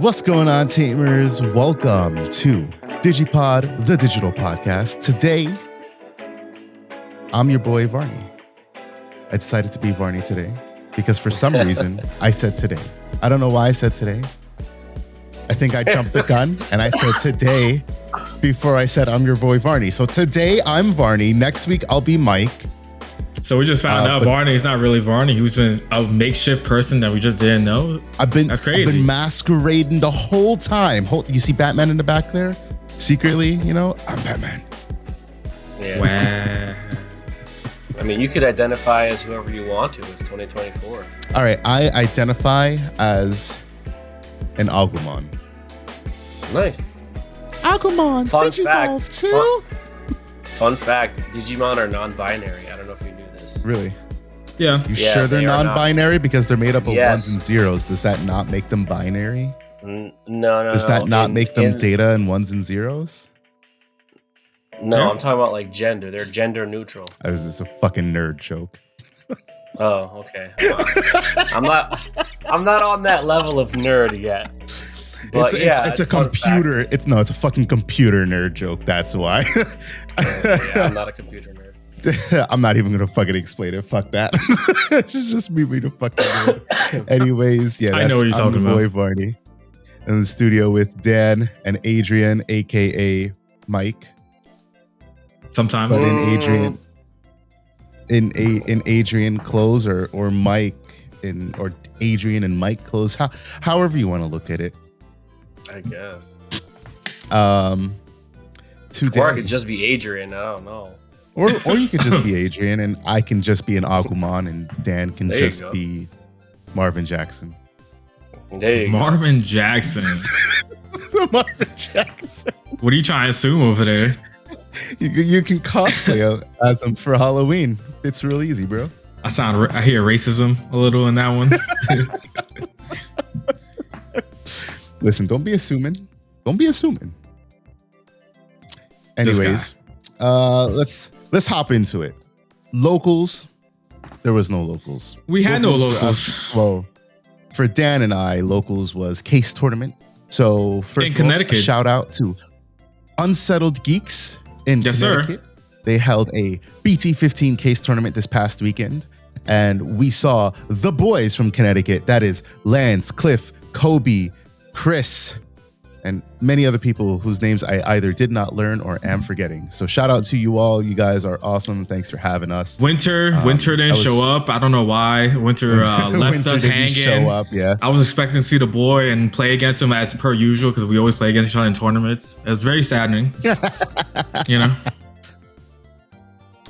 What's going on, Tamers? Welcome to DigiPod, the digital podcast. Today, I'm your boy, Varney. I decided to be Varney today because for some reason, I said today. I don't know why I said today. I think I jumped the gun and I said today before I said I'm your boy, Varney. So today, I'm Varney. Next week, I'll be Mike. So we just found out Varney is not really Varney. He was a makeshift person that we just didn't know. That's crazy. I've been masquerading the whole time. You see Batman in the back there? Secretly, you know, I'm Batman. Yeah. Wow. I mean, you could identify as whoever you want to. It's 2024. All right, I identify as an Agumon. Nice. Agumon. Fun Digivolve fact. too. Fun fact, Digimon are non-binary. I don't know if you knew this. Really? Yeah. You sure they're non-binary? Because they're made up of ones and zeros. Does that not make them binary? No. Does that not make them data and ones and zeros? No, yeah. I'm talking about like gender. They're gender neutral. I was just a fucking nerd joke. Oh, okay. I'm not on that level of nerd yet. But it's a computer. It's a fucking computer nerd joke. That's why. I'm not a computer nerd. I'm not even gonna fucking explain it. Fuck that. It's just me being a fucking nerd. Anyways, yeah, I know what you're talking about. Boy Varney in the studio with Dan and Adrian, aka Mike. Sometimes, but in Adrian clothes or Mike or Adrian and Mike clothes. However you want to look at it. I guess. Today, or I could just be Adrian. I don't know. Or you could just be Adrian, and I can just be an Agumon, and Dan can just be Marvin Jackson. There you Marvin Jackson. Marvin Jackson. What are you trying to assume over there? You can cosplay as him for Halloween. It's real easy, bro. I hear racism a little in that one. Listen, don't be assuming. Anyways, let's hop into it. Locals. There was no locals. We had no locals. Well, for Dan and I, locals was Case Tournament. So first in of all, Connecticut. A shout out to Unsettled Geeks in Connecticut. Sir. They held a BT15 Case Tournament this past weekend, and we saw the boys from Connecticut. That is Lance, Cliff, Kobe, Chris, and many other people whose names I either did not learn or am forgetting. So shout out to you all. You guys are awesome. Thanks for having us. Winter didn't show up. I don't know why. Winter left us hanging. Show up, yeah. I was expecting to see the boy and play against him as per usual because we always play against each other in tournaments. It was very saddening. You know.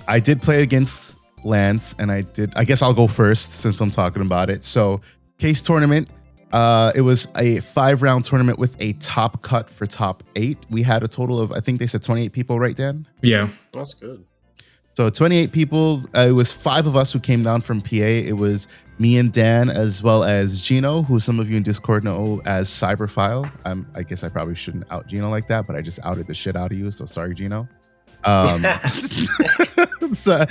I did play against Lance, and I guess I'll go first since I'm talking about it. So Case Tournament. It was a 5-round tournament with a top cut for top 8. We had a total of, I think they said 28 people, right, Dan? Yeah. That's good. So 28 people. It was 5 of us who came down from PA. It was me and Dan, as well as Gino, who some of you in Discord know as Cyberphile. I guess I probably shouldn't out Gino like that, but I just outed the shit out of you. So sorry, Gino. So,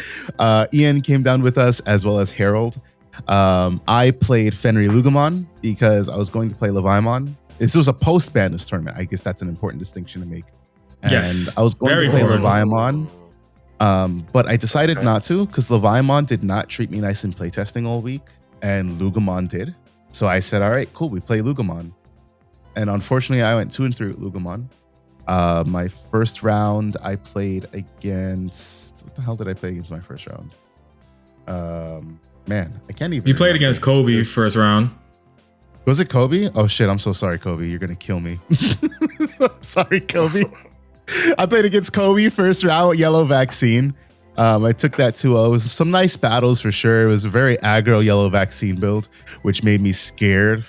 Ian came down with us, as well as Harold. I played Fenry Lugamon because I was going to play Leviamon. This was a post-Bandless tournament. I guess that's an important distinction to make. And yes, I was going to play Leviamon, but I decided not to because Leviamon did not treat me nice in playtesting all week, and Lugamon did. So I said, all right, cool, we play Lugamon. And unfortunately, I went 2-3 with Lugamon. My first round, I played against... What the hell did I play against my first round? Man, I can't even. You played against Kobe first round. Was it Kobe? Oh shit, I'm so sorry, Kobe. You're gonna kill me. I'm sorry, Kobe. I played against Kobe first round, Yellow Vaccine. I took that 2-0. It was some nice battles for sure. It was a very aggro Yellow Vaccine build, which made me scared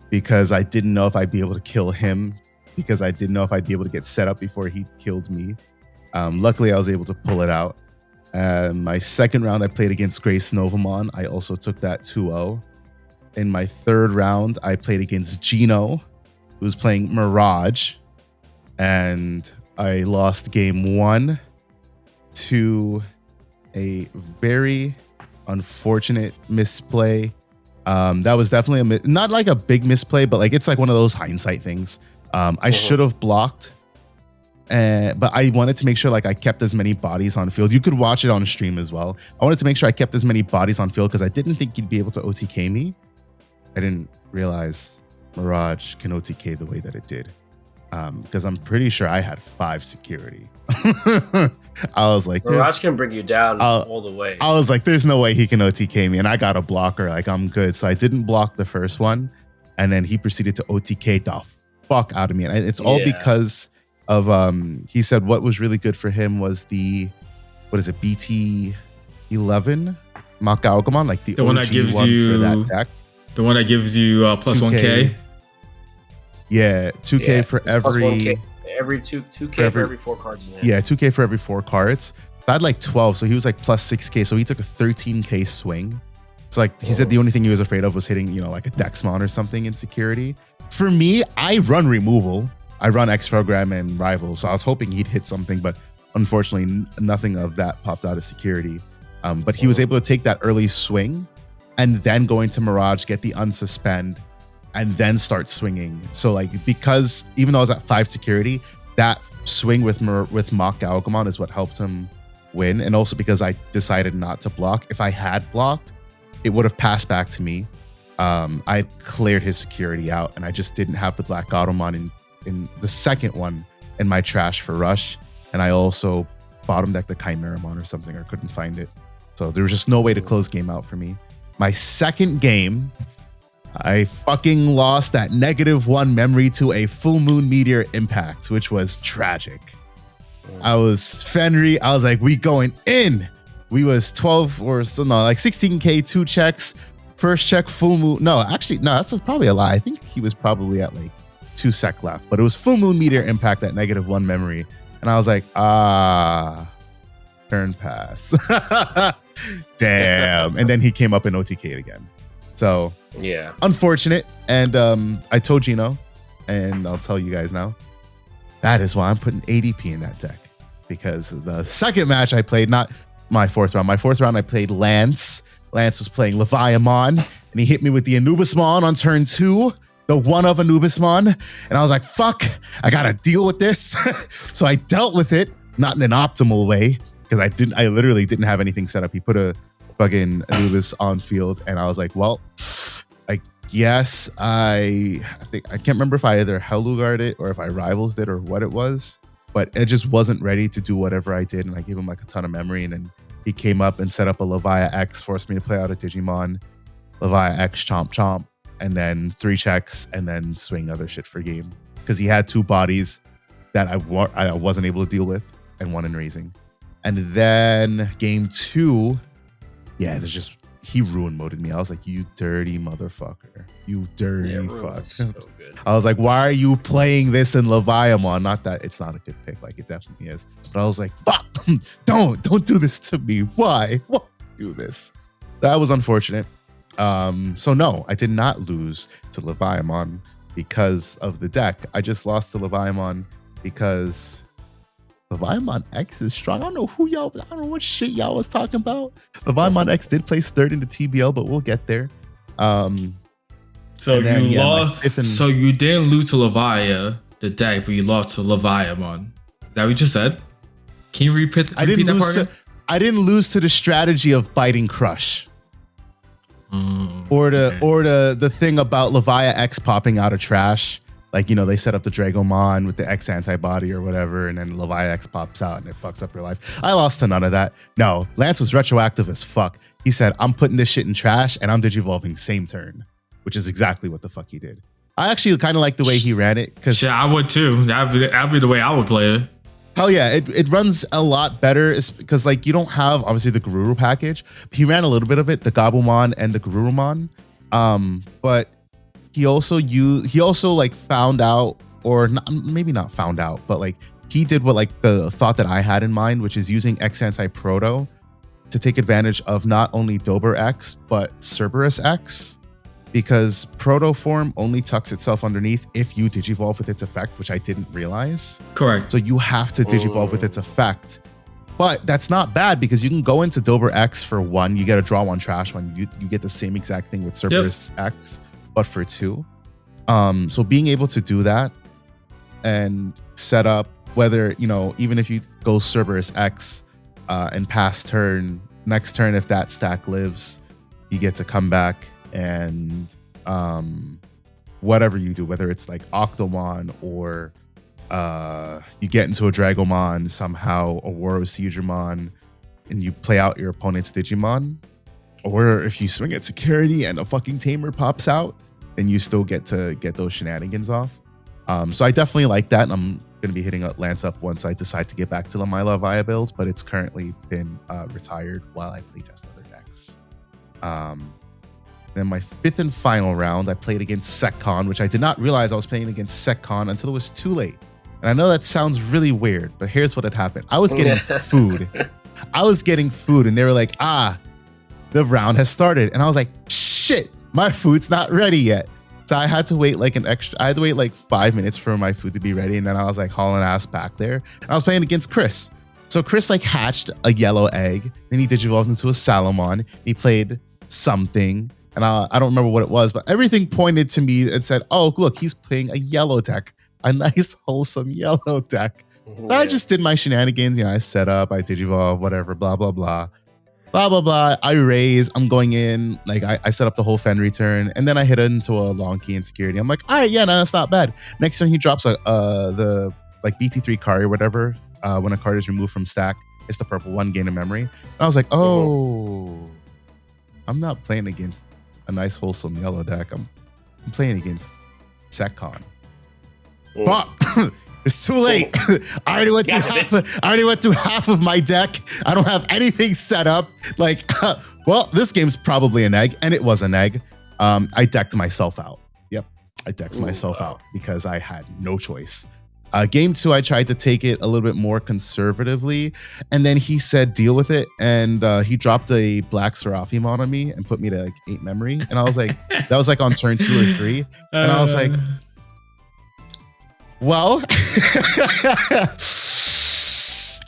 because I didn't know if I'd be able to kill him, because I didn't know if I'd be able to get set up before he killed me. Luckily, I was able to pull it out. My second round, I played against Grace Novamon. I also took that 2-0. In my third round, I played against Gino, who was playing Mirage. And I lost game 1 to a very unfortunate misplay That was definitely not like a big misplay, but like it's like one of those hindsight things. I should have blocked, but I wanted to make sure like I kept as many bodies on field. You could watch it on stream as well. I wanted to make sure I kept as many bodies on field because I didn't think he'd be able to OTK me. I didn't realize Mirage can OTK the way that it did. Because I'm pretty sure I had 5 security. I was like, Mirage can bring you down all the way. I was like, there's no way he can OTK me, and I got a blocker. Like, I'm good. So I didn't block the first one, and then he proceeded to OTK the fuck out of me. And it's all because of he said what was really good for him was the BT15 Makaogamon, like the one that gives you for that deck. The one that gives you plus 1K. Yeah, 2K for every 2K for every 4 cards. Yeah, 2K for every 4 cards. I had like 12, so he was like plus 6K. So he took a 13K swing. So like he said the only thing he was afraid of was hitting, like a Dexmon or something in security. For me, I run removal. I run X program and rival. So I was hoping he'd hit something, but unfortunately nothing of that popped out of security. But he was able to take that early swing and then go into Mirage, get the unsuspend, and then start swinging. So like, because even though I was at 5 security, that swing with Mach Galgamon is what helped him win. And also because I decided not to block. If I had blocked, it would have passed back to me. I cleared his security out, and I just didn't have the Black Automon in the second one in my trash for rush. And I also bottom decked the Chimeramon or something, or couldn't find it. So there was just no way to close game out for me. My second game, I fucking lost that -1 memory to a full moon meteor impact, which was tragic. I was Fenry. I was like, we going in. We was 12 or so, no, like 16K, 2 checks. First check, full moon. No, actually, no, that's probably a lie. I think he was probably at like 2 sec left, but it was full moon meteor impact at -1 memory. And I was like, turn pass. Damn. And then he came up and OTK'd again. So yeah, unfortunate. And I told Gino, and I'll tell you guys now, that is why I'm putting ADP in that deck. Because the second match I played, not my 4th round. My 4th round I played Lance. Lance was playing Leviamon, and he hit me with the Anubismon on turn 2, the one of Anubismon. And I was like, fuck, I gotta deal with this. So I dealt with it, not in an optimal way, because I literally didn't have anything set up. He put a fucking Anubis on field, and I was like, well, I guess I can't remember if I either Helluguard it or if I Rivals did or what it was, but it just wasn't ready to do whatever I did, and I gave him like a ton of memory, and then he came up and set up a Levia X, forced me to play out a Digimon, Levia X, chomp chomp, and then 3 checks, and then swing other shit for game, because he had 2 bodies that I wasn't able to deal with, and 1 in raising. And then game 2, yeah, there's just, he ruin moded me. I was like, you dirty motherfucker. You dirty fuck. So good. I was like, why are you playing this in Leviamon? Not that it's not a good pick, like it definitely is. But I was like, fuck, don't do this to me. Why do this? That was unfortunate. So no, I did not lose to Leviamon because of the deck. I just lost to Leviamon because Leviamon X is strong. I don't know what shit y'all was talking about. Leviamon X did place 3rd in the TBL, but we'll get there. So you didn't lose to Levia, the deck, but you lost to Leviamon. Is that what you just said? Can you repeat that part? I didn't lose to the strategy of biting crush. Or the thing about Levia X popping out of trash. Like, they set up the Dragomon with the X antibody or whatever, and then Levia X pops out and it fucks up your life. I lost to none of that. No, Lance was retroactive as fuck. He said, I'm putting this shit in trash and I'm digivolving same turn, which is exactly what the fuck he did. I actually kind of like the way he ran it. Yeah, I would too. That'd be the way I would play it. Hell yeah, it runs a lot better because like you don't have obviously the Garuru package. He ran a little bit of it, the Gabumon and the Garurumon, but he also like found out, or not, maybe not found out, but like he did what like the thought that I had in mind, which is using X anti-Proto to take advantage of not only Dober X but Cerberus X, because Proto form only tucks itself underneath if you digivolve with its effect, which I didn't realize. Correct. So you have to digivolve with its effect But that's not bad because you can go into Dober X for 1. You get a draw 1, trash 1. You get the same exact thing with Cerberus X, but for 2. So being able to do that and set up whether, even if you go Cerberus X and pass turn, next turn, if that stack lives, you get to come back and whatever you do, whether it's like Octomon or you get into a Dragomon somehow, a Warosiedramon, and you play out your opponent's Digimon, or if you swing at security and a fucking Tamer pops out, then you still get to get those shenanigans off. So I definitely like that, and I'm going to be hitting Lance up once I decide to get back to the My Love Aya build, but it's currently been retired while I playtest other decks. Then my 5th and final round, I played against Sekcon, which I did not realize I was playing against Sekcon until it was too late. And I know that sounds really weird, but here's what had happened. I was getting food. And they were like, the round has started. And I was like, shit, my food's not ready yet. So I had to wait like 5 minutes for my food to be ready. And then I was like hauling ass back there. And I was playing against Chris. So Chris like hatched a yellow egg. Then he digivolved into a Salamon. He played something. And I don't remember what it was, but everything pointed to me and said, oh, look, he's playing a yellow deck. A nice, wholesome yellow deck. So I just did my shenanigans. I set up, I digivolve, whatever, blah, blah, blah. Blah, blah, blah. I raise, I'm going in. Like, I set up the whole Fen return, and then I hit into a long key and security. I'm like, all right, yeah, no, that's not bad. Next turn, he drops the BT3 card or whatever. When a card is removed from stack, it's the purple one, gain of memory. And I was like, oh, I'm not playing against a nice, wholesome yellow deck. I'm playing against Sekcon. But it's too late. I already went through half of my deck. I don't have anything set up. Like, well, this game's probably an egg, and it was an egg. I decked myself out. Yep, I decked myself out because I had no choice. Game 2, I tried to take it a little bit more conservatively, and then he said deal with it, and he dropped a black Seraphimon on me and put me to like 8 memory, and I was like, that was like on turn 2 or 3, and I was like, well,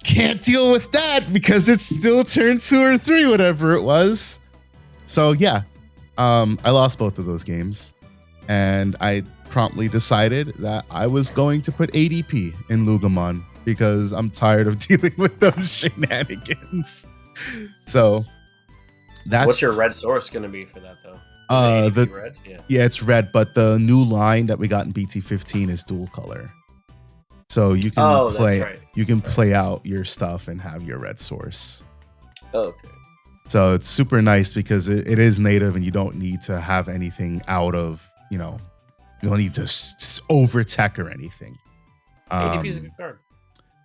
can't deal with that because it's still turn 2 or 3, whatever it was. So yeah, I lost both of those games, and I promptly decided that I was going to put ADP in Lugamon because I'm tired of dealing with those shenanigans. So that's... What's your red source going to be for that though? Red? Yeah, it's red, but the new line that we got in BT15 is dual color. So you can play out your stuff and have your red source. Okay. So it's super nice because it is native and you don't need to have anything out of, you don't need to over tech or anything. ADP is a good card.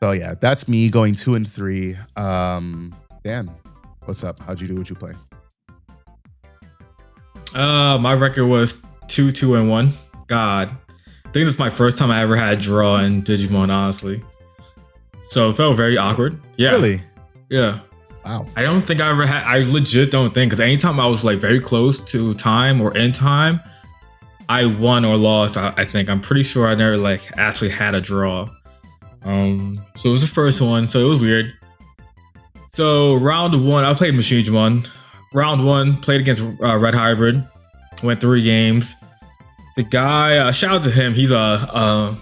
So yeah, that's me going 2 and 3. Dan, what's up? How'd you do? What'd you play? My record was 2-2-1. God, I think this is my first time I ever had a draw in Digimon, honestly. So it felt very awkward. Yeah. Really? Yeah. Wow. I don't think I ever had, I legit don't think, because anytime I was like very close to time or in time, I won or lost. I think I'm pretty sure I never like actually had a draw. So it was the first one, so it was weird. So round 1, I played Digimon. Round 1, played against Red Hybrid. Went 3 games. The guy, shout out to him. He's a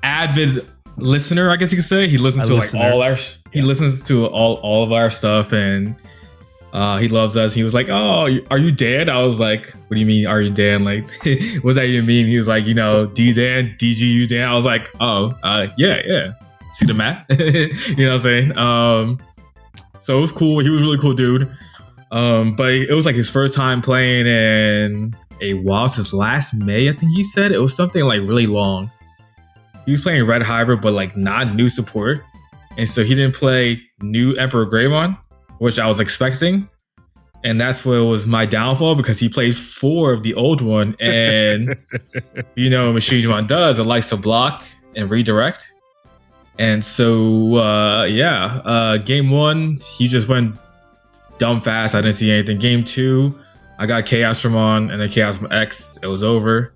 avid listener, I guess you could say. He listens to like listens to all of our stuff, and he loves us. He was like, "Oh, are you Dan?" I was like, "What do you mean, are you Dan? Like, what's that even mean?" He was like, D Dan, DGU Dan. I was like, "Oh, yeah. See the map?" You know what I'm saying? So it was cool. He was a really cool dude. But it was like his first time playing in a while, since last May, I think he said. It was something like really long. He was playing Red Hybrid, but like not new support. And so he didn't play new Emperor Greymon, which I was expecting. And that's what was my downfall, because he played 4 of the old one. And Digimon does, it likes to block and redirect. And so, game 1, he just went dumb fast. I didn't see anything. Game 2, I got Chaosdramon and then Chaos X. It was over.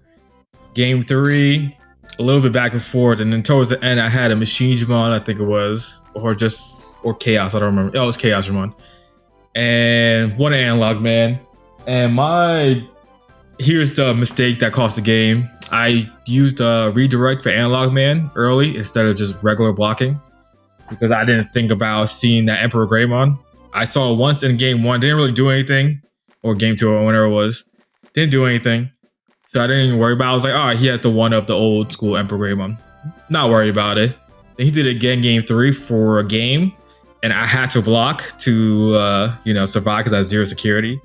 Game 3, a little bit back and forth, and then towards the end, I had a Machinimon, I think it was, or Chaos. I don't remember. Oh, it was Chaosmon, and one analog man. And here's the mistake that cost the game. I used a redirect for analog man early instead of just regular blocking because I didn't think about seeing that Emperor Greymon. I saw it once in game 1, didn't really do anything, or game 2 or whatever it was, didn't do anything. So I didn't even worry about it. I was like, all right, he has the one of the old school Emperor Greymon. Not worried about it. Then he did it again game 3 for a game, and I had to block to survive because I had 0 security.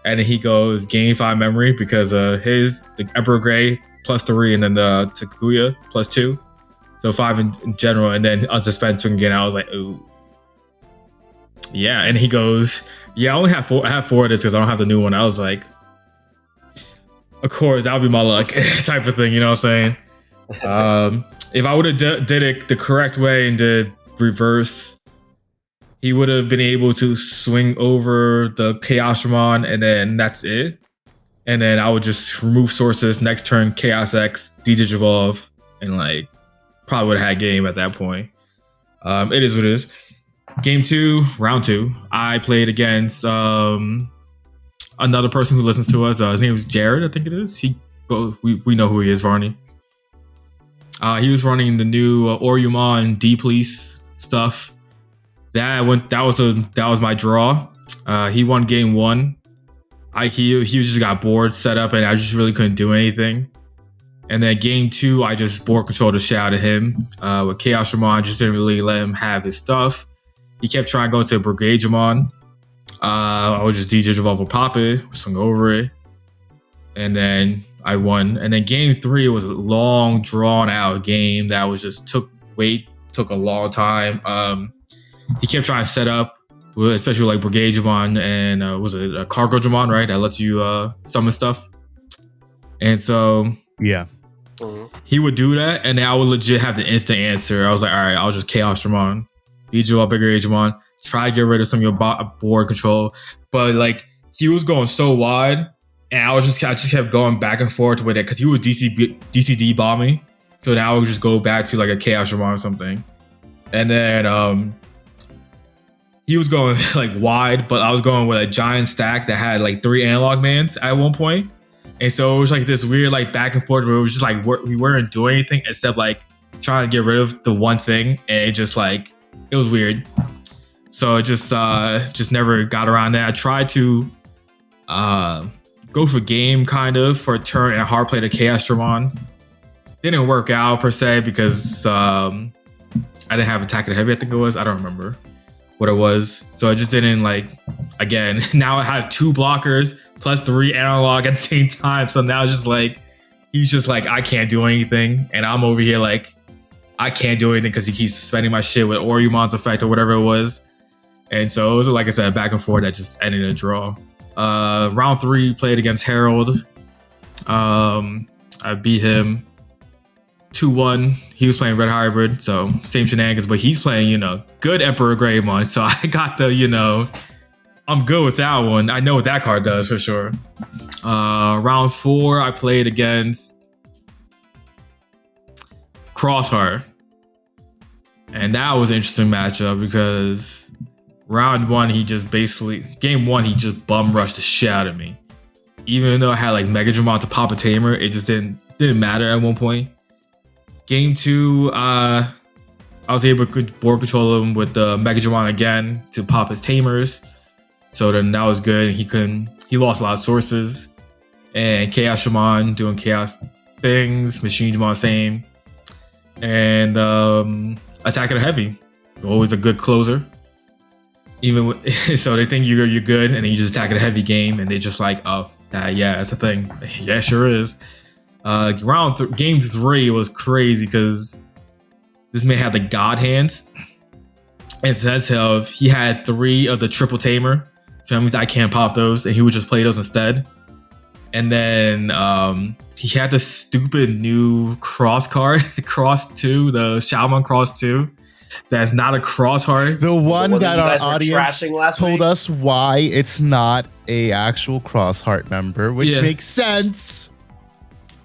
And then he goes game 5 memory because the Emperor Grey +3 and then the Takuya +2. So 5 in general, and then unsuspended swing again. I was like, ooh. Yeah, and he goes, yeah, I only have 4. I have 4 of this because I don't have the new one. I was like, of course, that would be my luck type of thing, you know what I'm saying? If I would have did it the correct way and did reverse, he would have been able to swing over the Chaosmon, and then that's it. And then I would just remove sources, next turn Chaos X, Digivolve, and like probably would have had game at that point. It is what it is. Game 2, round 2, I played against another person who listens to us. His name was Jared, I think it is. We know who he is, Varney. He was running the new Oriyumon D-Police stuff. That was my draw. He won game 1. He just got bored, set up, and I just really couldn't do anything. And then game 2, I just board controlled the shit out of him. With Chaosmon, I just didn't really let him have his stuff. He kept trying to go to Brigademon. I would just Digivolve or pop it, swing over it, and then I won. And then game 3 was a long, drawn out game that was just took a long time. He kept trying to set up, especially like Brigademon and was it a Cargodemon, right? That lets you summon stuff. And so yeah, he would do that, and then I would legit have the instant answer. I was like, all right, I'll just Chaosmon, Digivolve Brigademon, try to get rid of some of your board control. But like he was going so wide, and I just kept going back and forth with it because he would DCD bomb me. So now I would just go back to like a Chaosmon or something. And then he was going like wide, but I was going with a giant stack that had like 3 analog mans at one point. And so it was like this weird like back and forth where it was just like we weren't doing anything except like trying to get rid of the one thing, and it just like it was weird. So it just never got around that. I tried to go for game kind of for a turn and hard play to Chaosmon. Didn't work out per se because I didn't have attack of the heavy, I think it was. I don't remember what it was. So I just didn't like, again, now I have 2 blockers plus 3 analog at the same time. So now just like, he's just like, I can't do anything. And I'm over here like, I can't do anything because he keeps suspending my shit with Oriyumon's effect or whatever it was. And so it was, like I said, back and forth that just ended in a draw. Round 3, played against Harold. I beat him 2-1. He was playing Red Hybrid, so same shenanigans, but he's playing, good Emperor Greymon. So I got the, I'm good with that one. I know what that card does for sure. Round 4, I played against Crossheart. And that was an interesting matchup because round 1, game 1, he just bum rushed the shit out of me. Even though I had like Megadramon to pop a tamer, it just didn't matter at one point. Game 2, I was able to board control him with the Megadramon again to pop his tamers. So then that was good. He lost a lot of sources. And Chaosmon doing chaos things, Machinimon same. And Attack of the Heavy. It's always a good closer. So they think you're good, and then you just attack at a heavy game, and they're just like, oh, yeah, that's a thing. Yeah, sure is. Game 3 was crazy because this man had the God hands. And sense of he had 3 of the triple tamer. So that means I can't pop those, and he would just play those instead. And then he had the stupid new cross card, the Cross 2, the Shaolin Cross 2. That's not a Crossheart. The one that our audience told us why it's not a actual Crossheart member, which makes sense.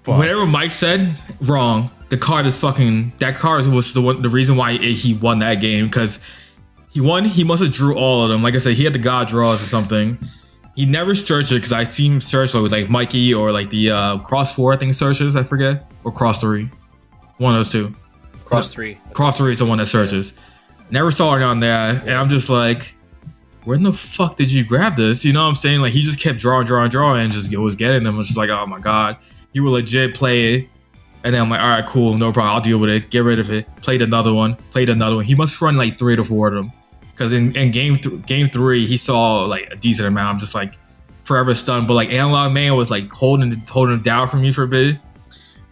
But whatever Mike said, wrong. the card is fucking. That card was the reason why he won that game, because he won. He must have drew all of them. Like I said, he had the god draws or something. He never searched it because I seen him search like with like Mikey or like the Cross 4, I think searches. I forget, or Cross 3, one of those two. Cross 3. Cross 3 is the one that searches. Never saw it on there, and I'm just like, where in the fuck did you grab this? You know what I'm saying? Like he just kept drawing, and just was getting them. I was just like, oh my god, he would legit play it. And then I'm like, all right, cool, no problem. I'll deal with it. Get rid of it. Played another one. He must run like 3 to 4 of them. Because in game 3, he saw like a decent amount. I'm just like forever stunned. But like Analog Man was like holding him down for me for a bit.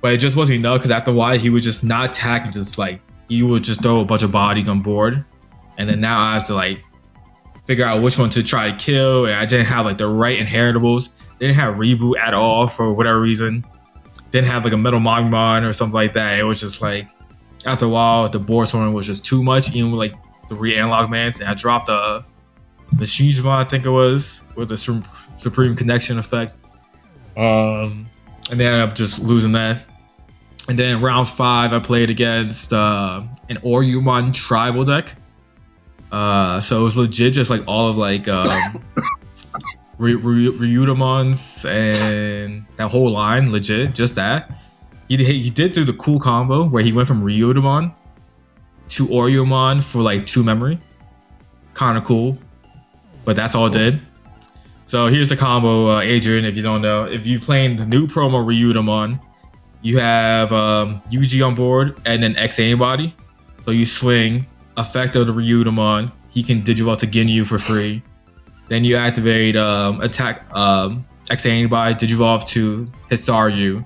But it just wasn't enough, because after a while, he would just not attack and just like, he would just throw a bunch of bodies on board. And then now I have to like figure out which one to try to kill. And I didn't have like the right inheritables. Didn't have reboot at all for whatever reason. Didn't have like a Metal Magmon or something like that. It was just like, after a while, the board sorting was just too much, even with like 3 Analog Mans. And I dropped the Digimon, I think it was, with the Supreme Connection effect. And then I'm just losing that. And then round 5, I played against an Orumon tribal deck. So it was legit just like all of like Ryudamons and that whole line, legit, just that. He did do the cool combo where he went from Ryudamon to Orumon for like 2 memory. Kind of cool, but that's all it did. So here's the combo, Adrian, if you don't know. If you playing the new promo Ryudamon, you have UG on board and then X Anybody. So you swing, effect of the Ryudamon, he can Digivolve to Ginyu for free. Then you activate attack X Anybody, Digivolve to Hisaryu,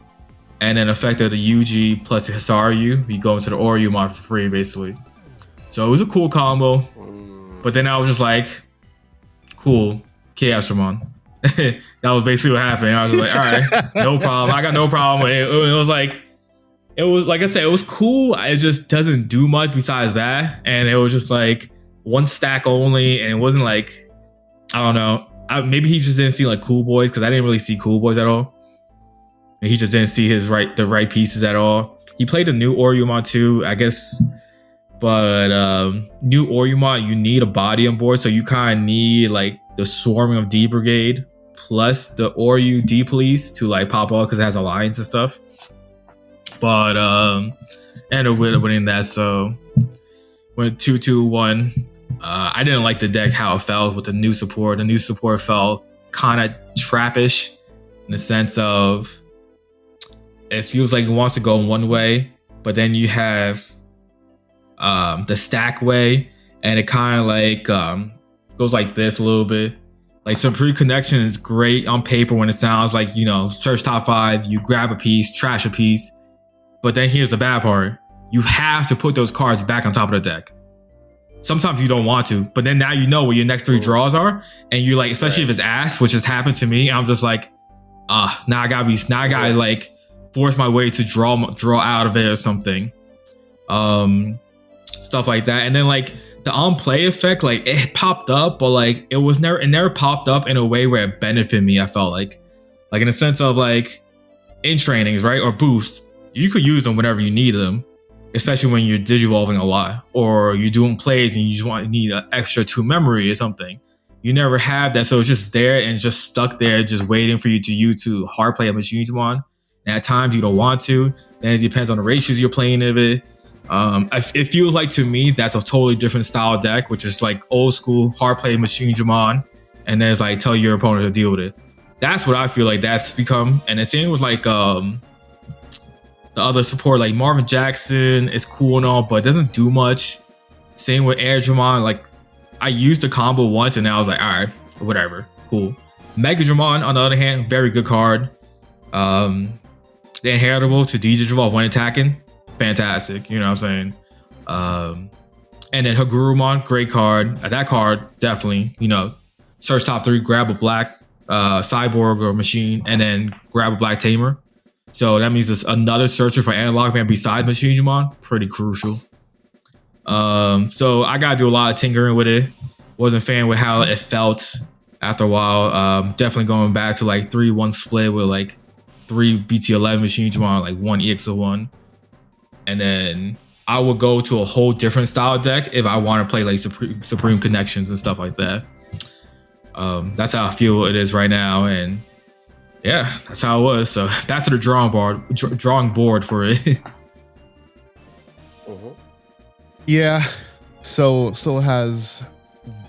and then effect of the UG plus Hisaryu, you go into the Orumon for free, basically. So it was a cool combo, but then I was just like, cool, Chaosdramon. That was basically what happened. I was like, all right, no problem. I got no problem with it. It was like I said, it was cool. It just doesn't do much besides that, and it was just like 1 stack only, and it wasn't like, I don't know. Maybe he just didn't see like Cool Boys, because I didn't really see Cool Boys at all. And he just didn't see the right pieces at all. He played a new Orumon too, I guess. But new Orumon, you need a body on board, so you kind of need like the swarming of D Brigade plus the Oryu D Police to like pop off, because it has alliance and stuff. But ended up winning that, so went 2-2-1. I didn't like the deck, how it felt with the new support. The new support felt kind of trappish in the sense of it feels like it wants to go one way, but then you have the stack way, and it kind of like goes like this a little bit. Like Supreme Connection is great on paper when it sounds like, you know, search top 5, you grab a piece, trash a piece. But then here's the bad part. You have to put those cards back on top of the deck. Sometimes you don't want to, but then now you know what your next 3 draws are, and you're like, especially if it's ass, which has happened to me, I'm just like, now I gotta like force my way to draw out of it or something, stuff like that. And then like the on play effect, like it popped up, but like it never popped up in a way where it benefited me. I felt like in a sense of like in trainings, right, or boosts, you could use them whenever you need them. Especially when you're digivolving a lot, or you're doing plays and you just need an extra 2 memory or something. You never have that, so it's just there and just stuck there, just waiting for you to use to hard play a Digimon. And at times you don't want to. Then it depends on the ratios you're playing of it. It feels like to me that's a totally different style deck, which is like old school hard play Digimon, and then it's like tell your opponent to deal with it. That's what I feel like that's become. And the same with like the other support, like Marvin Jackson is cool and all, but it doesn't do much. Same with Airdramon. Like I used the combo once and I was like, all right, whatever, cool. Megadramon, on the other hand, very good card. The inheritable to Digivolve when attacking, fantastic. You know what I'm saying? And then Hagurumon, great card. That card definitely, you know, search top 3, grab a black cyborg or machine, and then grab a black tamer. So that means there's another searcher for Analog Man besides Digimon. Pretty crucial. So I gotta do a lot of tinkering with it. Wasn't a fan with how it felt after a while. Definitely going back to like 3-1 split with like 3 BT11 Digimon, like 1 EX01. and then I would go to a whole different style deck if I want to play like Supreme Connections and stuff like that. That's how I feel it is right now, and yeah, that's how it was. So that's the drawing board for it. Yeah, so has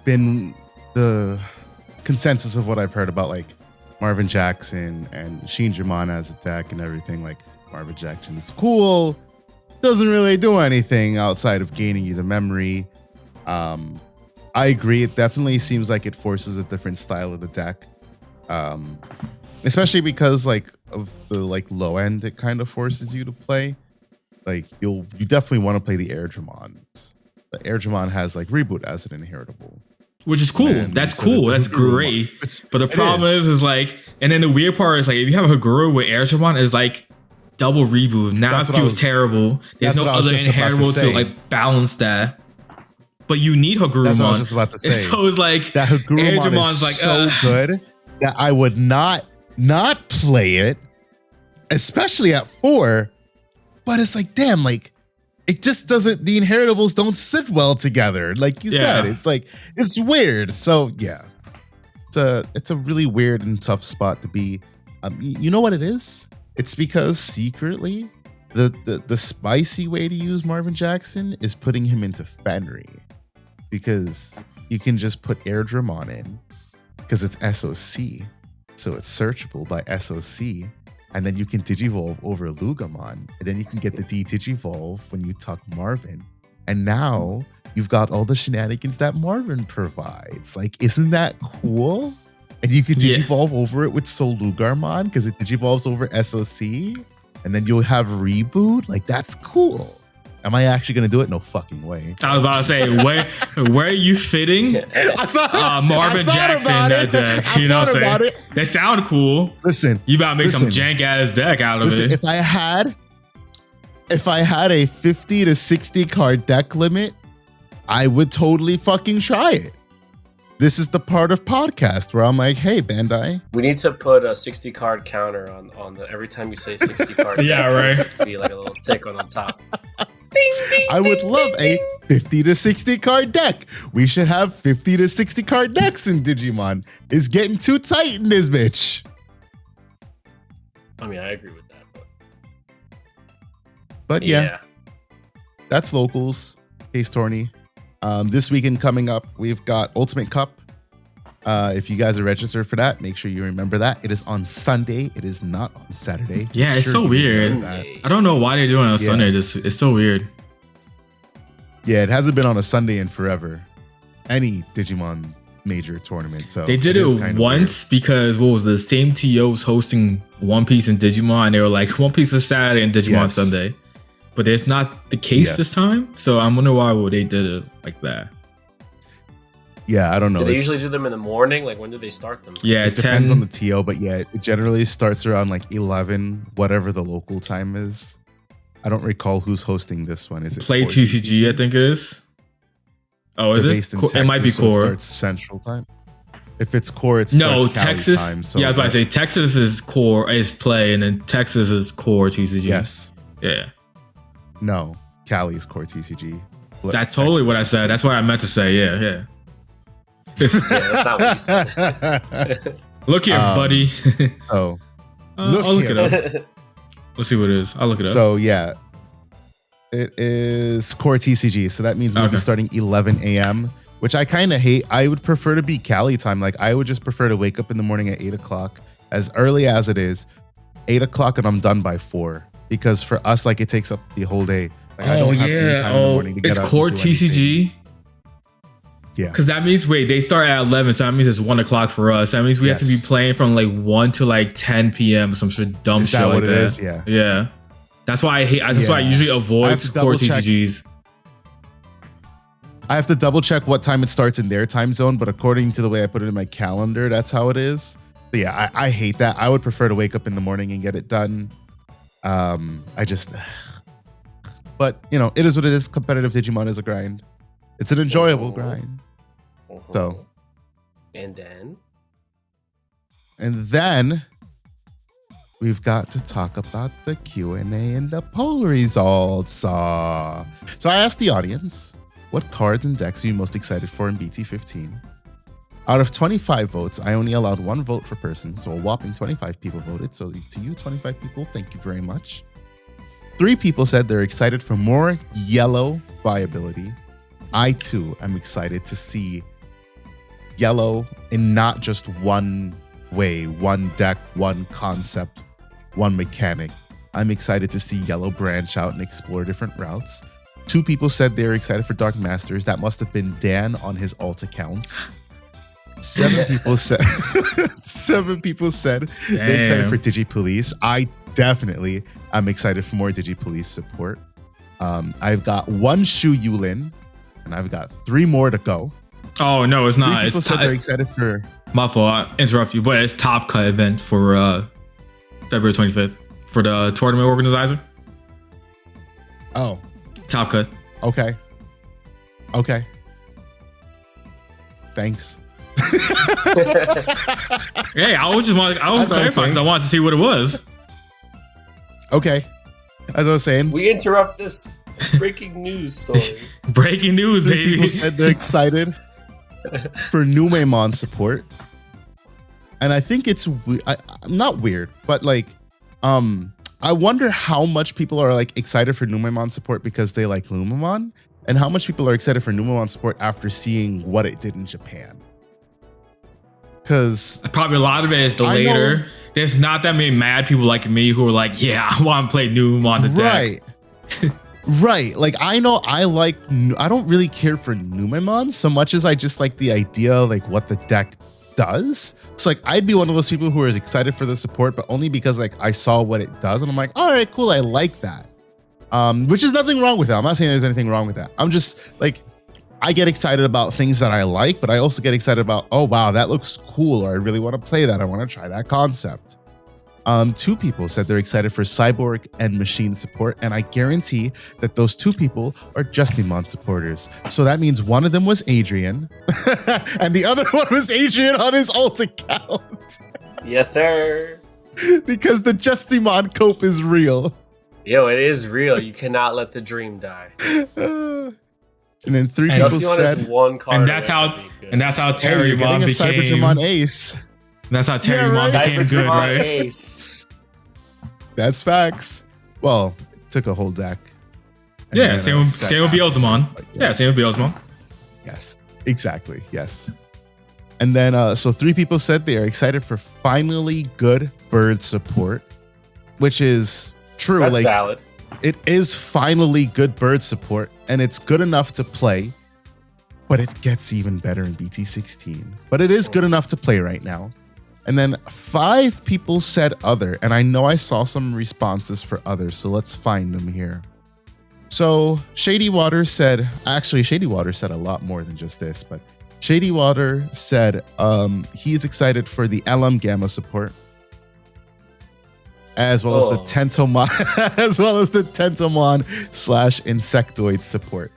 been the consensus of what I've heard about like Marvin Jackson and Shinjimon as a deck and everything. Like Marvin Jackson is cool, doesn't really do anything outside of gaining you the memory. I agree. It definitely seems like it forces a different style of the deck, especially because like of the like low end, it kind of forces you to play. Like you definitely want to play the Airdramons. The Airdramon has like Reboot as an inheritable, which is cool. That's cool. That's great. But the problem is like, and then the weird part is like, if you have a Haguru with Airdramon, is like double Reboot. Now it feels terrible. There's no other inheritable to like balance that. But you need Hagurumon. That's what I was just about to say. So it's like that Hagurumon is like so good that I would not play it, especially at 4. But it's like, damn, like it just doesn't. The inheritables don't sit well together, like you said. It's like it's weird. So yeah, it's a really weird and tough spot to be. You know what it is? It's because secretly, the spicy way to use Marvin Jackson is putting him into Fenry. Because you can just put Airdramon in because it's SOC. So it's searchable by SOC. And then you can Digivolve over Lugamon. And then you can get the D-Digivolve when you tuck Marvin. And now you've got all the shenanigans that Marvin provides. Like, isn't that cool? And you can Digivolve over it with Soul Lugarmon because it Digivolves over SOC. And then you'll have Reboot. Like, that's cool. Am I actually going to do it? No fucking way. I was about to say, where are you fitting Marvin Jackson that deck? You know what I'm saying? They sound cool. Listen. You about to make some jank ass deck out of it. If I had a 50 to 60 card deck limit, I would totally fucking try it. This is the part of podcast where I'm like, hey, Bandai. We need to put a 60 card counter on the every time you say 60 card. Yeah, right. Be like a little tick on the top. I would love a 50 to 60 card deck. We should have 50 to 60 card decks in Digimon. It's getting too tight in this bitch. I mean, I agree with that. But yeah, that's locals. Case Tourney. This weekend coming up, we've got Ultimate Cup. If you guys are registered for that, make sure you remember that. It is on Sunday. It is not on Saturday. Yeah, it's so weird. I don't know why they're doing it on Sunday. It's so weird. Yeah, it hasn't been on a Sunday in forever. Any Digimon major tournament. So they did it once because what was the same TOs hosting One Piece and Digimon. They were like, One Piece is Saturday and Digimon Sunday. But it's not the case this time. So I'm wondering why they did it like that. Yeah, I don't know. Do they usually do them in the morning? Like, when do they start them? Yeah, it depends on the TO, but yeah, it generally starts around like 11, whatever the local time is. I don't recall who's hosting this one. Is it Play TCG? I think it is. Oh, is it? Texas, it might be Core. So it starts Central Time. If it's Core, it's Texas. Time, so yeah, I was about to say Texas is Core is Play, and then Texas is Core TCG. Yes. Yeah. No, Cali is Core TCG. That's totally what I said. That's what I meant to say. Yeah. Yeah, that's not what you said. Look here, buddy. I'll look it up. Let's see what it is. I'll look it up. So yeah, it is Core TCG. So that means we'll be starting 11 a.m., which I kind of hate. I would prefer to be Cali time. Like I would just prefer to wake up in the morning at 8 o'clock, as early as it is, 8 o'clock, and I'm done by 4. Because for us, like it takes up the whole day. Like, I don't have any time in the morning to get up. It's Core TCG. Anything. Yeah. Because that means, they start at 11, so that means it's 1 o'clock for us. That means we have to be playing from like 1 to like 10 p.m. or some dumb shit like that. Is? Yeah. Yeah. That's why I hate. That's why I usually avoid Core TCGs. I have to double check what time it starts in their time zone, but according to the way I put it in my calendar, that's how it is. But yeah, I hate that. I would prefer to wake up in the morning and get it done. But you know, it is what it is. Competitive Digimon is a grind. It's an enjoyable grind. So, and then we've got to talk about the Q&A and the poll results. So I asked the audience, what cards and decks are you most excited for in BT15? Out of 25 votes, I only allowed 1 vote per person, so a whopping 25 people voted. So to you, 25 people, thank you very much. 3 people said they're excited for more yellow viability. I too am excited to see yellow in not just one way, one deck, one concept, one mechanic. I'm excited to see yellow branch out and explore different routes. 2 people said they're excited for Dark Masters. That must have been Dan on his alt account. 7 people said they're excited for DigiPolice. I definitely am excited for more DigiPolice support. I've got 1 Shu Yulin, and I've got 3 more to go. Oh no, it's not. 3 people said they're excited for. My fault, I interrupt you, but it's Top Cut event for February 25th for the tournament organizer. Oh, Top Cut. Okay. Thanks. Hey, I was clarifying because I wanted to see what it was. Okay. As I was saying, we interrupt this breaking news story. Breaking news, baby. People said they're excited for Numemon support. And I think it's not weird, but like, I wonder how much people are like excited for Numemon support because they like Lumamon, and how much people are excited for Numemon support after seeing what it did in Japan. Because probably a lot of it is the later. There's not that many mad people like me who are like, yeah, I want to play Numemon the deck. Right. Like, I know I don't really care for Numemon so much as I just like the idea, like what the deck does. So like, I'd be one of those people who is excited for the support, but only because like I saw what it does and I'm like, all right, cool, I like that. Which is nothing wrong with that. I'm not saying there's anything wrong with that. I'm just like, I get excited about things that I like, but I also get excited about, oh wow, that looks cool, or I really want to play that. I want to try that concept. 2 people said they're excited for Cyborg and Machine support, and I guarantee that those 2 people are Justimon supporters. So that means one of them was Adrian, and the other one was Adrian on his alt account. Yes, sir. Because the Justimon cope is real. Yo, it is real. You cannot let the dream die. And then 3 people said, one card, and that's how Terrymon became Cybergemon Ace. That's how Terrymon became good, right? Ace. That's facts. Well, it took a whole deck. Yeah, same with Beelzemon. Yes. Yeah, same with Beelzemon. Yes, exactly. Yes. And then, so 3 people said they are excited for finally good bird support, which is true. That's like, valid. It is finally good bird support, and it's good enough to play, but it gets even better in BT16. But it is good enough to play right now. And then 5 people said other, and I know I saw some responses for others, so let's find them here. So Shady Water said a lot more than just this, but Shady Water said he is excited for the LM Gamma support, as well as the Tentomon, / Insectoid support.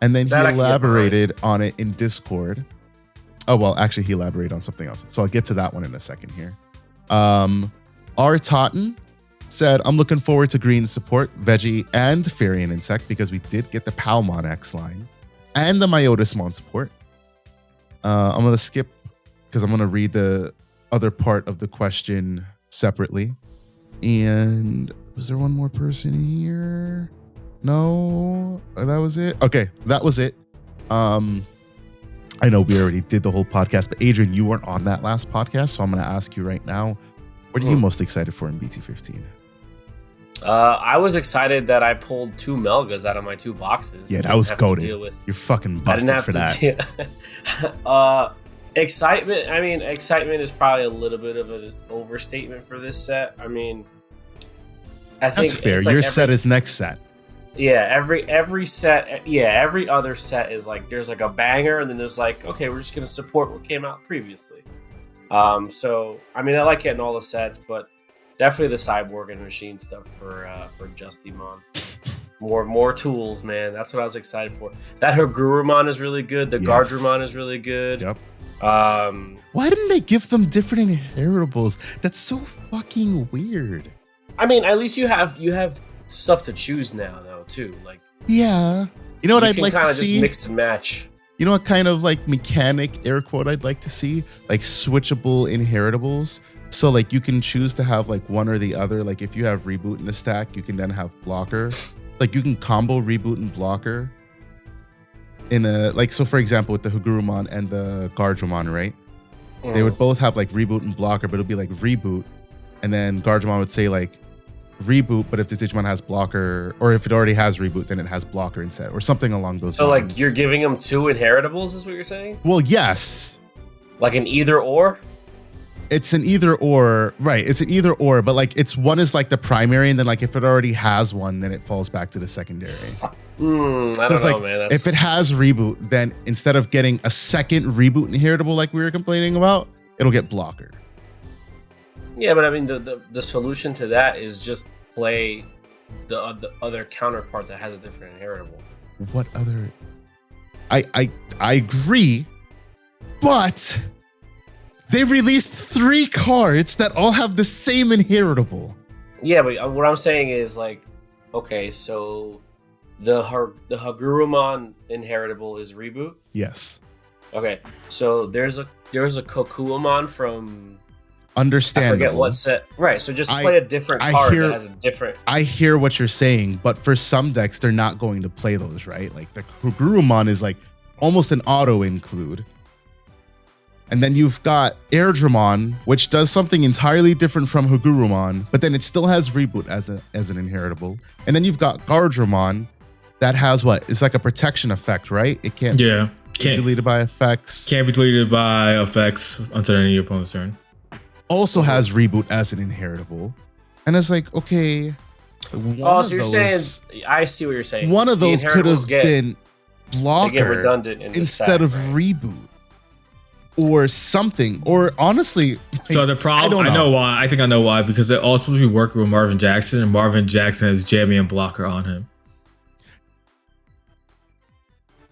And then he elaborated on it in Discord. Oh, well, actually, he elaborated on something else. So I'll get to that one in a second here. R. Totten said, I'm looking forward to green support, Veggie, and Fairy and Insect, because we did get the Palmon X line and the Myotismon support. I'm going to skip because I'm going to read the other part of the question separately. And was there one more person here? No, that was it. Okay, that was it. I know we already did the whole podcast, but Adrian, you weren't on that last podcast, so I'm going to ask you right now, what are you most excited for in BT15? I was excited that I pulled 2 Melgas out of my 2 boxes. Yeah, that was goated. You're fucking busted for that. Excitement. I mean, excitement is probably a little bit of an overstatement for this set. I mean, I think that's fair. Your set is next set. Yeah, every set. Yeah, every other set is like there's like a banger, and then there's like, okay, we're just gonna support what came out previously. So I mean, I like getting all the sets, but definitely the Cyborg and Machine stuff for Justimon. More tools, man. That's what I was excited for. That Hagurumon is really good. The Guardrumon is really good. Yep. Why didn't they give them different inheritables? That's so fucking weird. I mean, at least you have stuff to choose now, though, too. Like, yeah, you know what I'd like to see? Kind of just mix and match. You know what kind of like mechanic air quote I'd like to see? Like switchable inheritables. So like you can choose to have like one or the other. Like if you have reboot in the stack, you can then have blocker. Like you can combo reboot and blocker. In a like, so for example, with the Hagurumon and the Guardramon, right? They would both have like reboot and blocker, but it'll be like reboot, and then Guardramon would say like reboot, but if the Digimon has blocker, or if it already has reboot, then it has blocker instead, or something along those lines. So like you're giving them 2 inheritables, is what you're saying? Well, yes. Like an either or? It's an either or, right? It's an either or, but like it's one is like the primary, and then like if it already has one, then it falls back to the secondary. I don't know, man. If it has reboot, then instead of getting a second reboot inheritable like we were complaining about, it'll get blocker. Yeah, but I mean the solution to that is just play the other counterpart that has a different inheritable. What other? I agree, but they released 3 cards that all have the same inheritable. Yeah, but what I'm saying is like, okay, so the Hagurumon inheritable is reboot. Yes. Okay, so there's a Kokuamon from. Understandable. I forget what set. Right, so just play a different card that has a different. I hear what you're saying, but for some decks, they're not going to play those, right? Like the Hagurumon is like almost an auto include. And then you've got Airdramon, which does something entirely different from Hagurumon, but then it still has reboot as an inheritable. And then you've got Guardramon that has what? It's like a protection effect, right? It can't be deleted by effects. Can't be deleted by effects until any opponent's turn. Also has reboot as an inheritable. And it's like, okay. So you're saying, I see what you're saying. One of those could have been blocker get redundant instead of reboot. Or something, or honestly. Like, so the problem, I know why. I think I know why, because they're all supposed to be working with Marvin Jackson, and Marvin Jackson has Jamie and Blocker on him.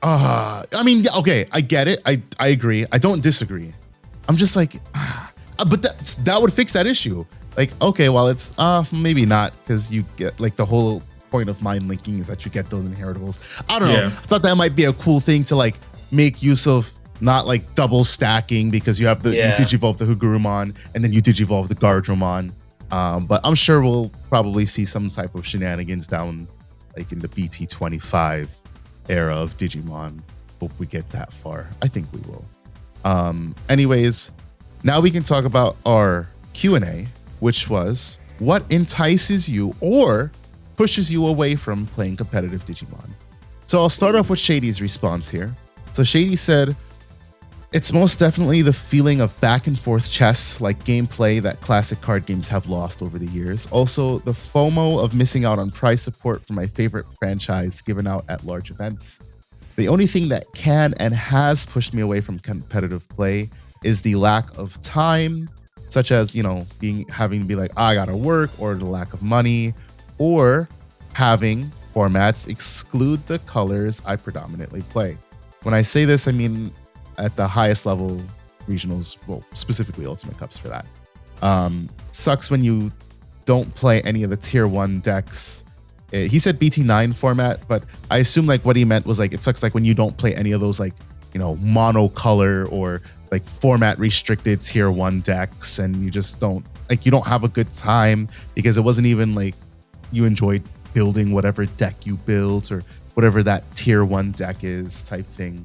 I mean, okay, I get it. I agree. I don't disagree. I'm just like, but that would fix that issue. Like, okay, well, it's maybe not, because you get like the whole point of mind linking is that you get those inheritables. I don't know. I thought that might be a cool thing to like make use of. Not like double stacking, because you have you digivolve the Hagurumon and then you digivolve the Guardramon. But I'm sure we'll probably see some type of shenanigans down like in the BT15 era of Digimon. Hope we get that far. I think we will. Anyways, now we can talk about our Q&A, which was what entices you or pushes you away from playing competitive Digimon. So I'll start off with Shady's response here. So Shady said, it's most definitely the feeling of back and forth chess like gameplay that classic card games have lost over the years. Also, the FOMO of missing out on prize support for my favorite franchise given out at large events. The only thing that can and has pushed me away from competitive play is the lack of time, such as, you know, having to be like, I gotta work, or the lack of money, or having formats exclude the colors I predominantly play. When I say this, I mean at the highest level regionals, well, specifically Ultimate Cups for that. Sucks when you don't play any of the tier 1 decks. He said BT9 format, but I assume like what he meant was like, it sucks like when you don't play any of those like, you know, monocolor or like format restricted tier 1 decks, and you just don't, like, you don't have a good time because it wasn't even like you enjoyed building whatever deck you built or whatever that tier 1 deck is type thing.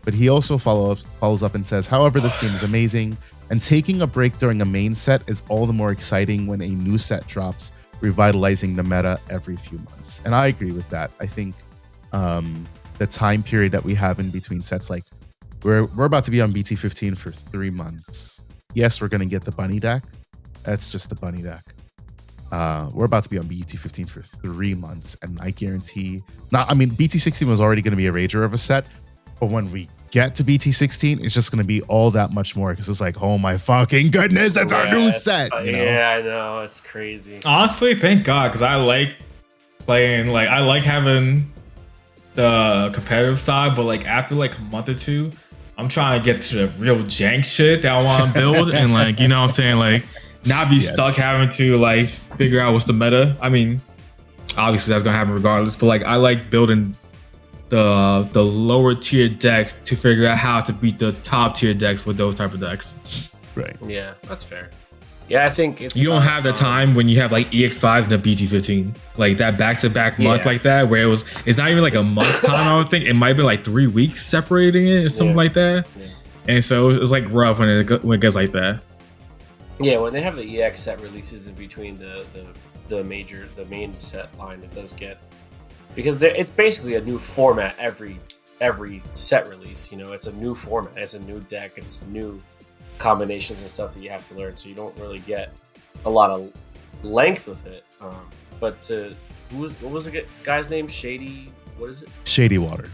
But he also follows up and says, however, this game is amazing, and taking a break during a main set is all the more exciting when a new set drops, revitalizing the meta every few months. And I agree with that. I think the time period that we have in between sets, like we're about to be on BT15 for 3 months. Yes, we're going to get the bunny deck. That's just the bunny deck. We're about to be on BT15 for 3 months, and I guarantee BT16 was already going to be a rager of a set. But when we get to BT16, it's just going to be all that much more, because it's like, oh my fucking goodness, that's our new set. You know? Yeah, I know. It's crazy. Honestly, thank God, because I like playing, like, I like having the competitive side, but like after like a month or two, I'm trying to get to the real jank shit that I want to build, and like, you know what I'm saying, like, not be stuck having to like figure out what's the meta. I mean, obviously that's gonna happen regardless, but like, I like building the lower tier decks to figure out how to beat the top tier decks with those type of decks. Right. Yeah, that's fair. Yeah, I think it's you don't have the time when you have like EX5 and the BT15, like that back-to-back month like that, where it's not even like a month time. I would think it might be like 3 weeks separating it or something like that. Yeah. And so it's like rough when it gets like that. Yeah, when they have the EX set releases in between the main set line, it does get, because it's basically a new format every set release. You know, it's a new format, it's a new deck, it's new combinations and stuff that you have to learn, so you don't really get a lot of length with it. But what was the guy's name? Shady, what is it? Shady Water.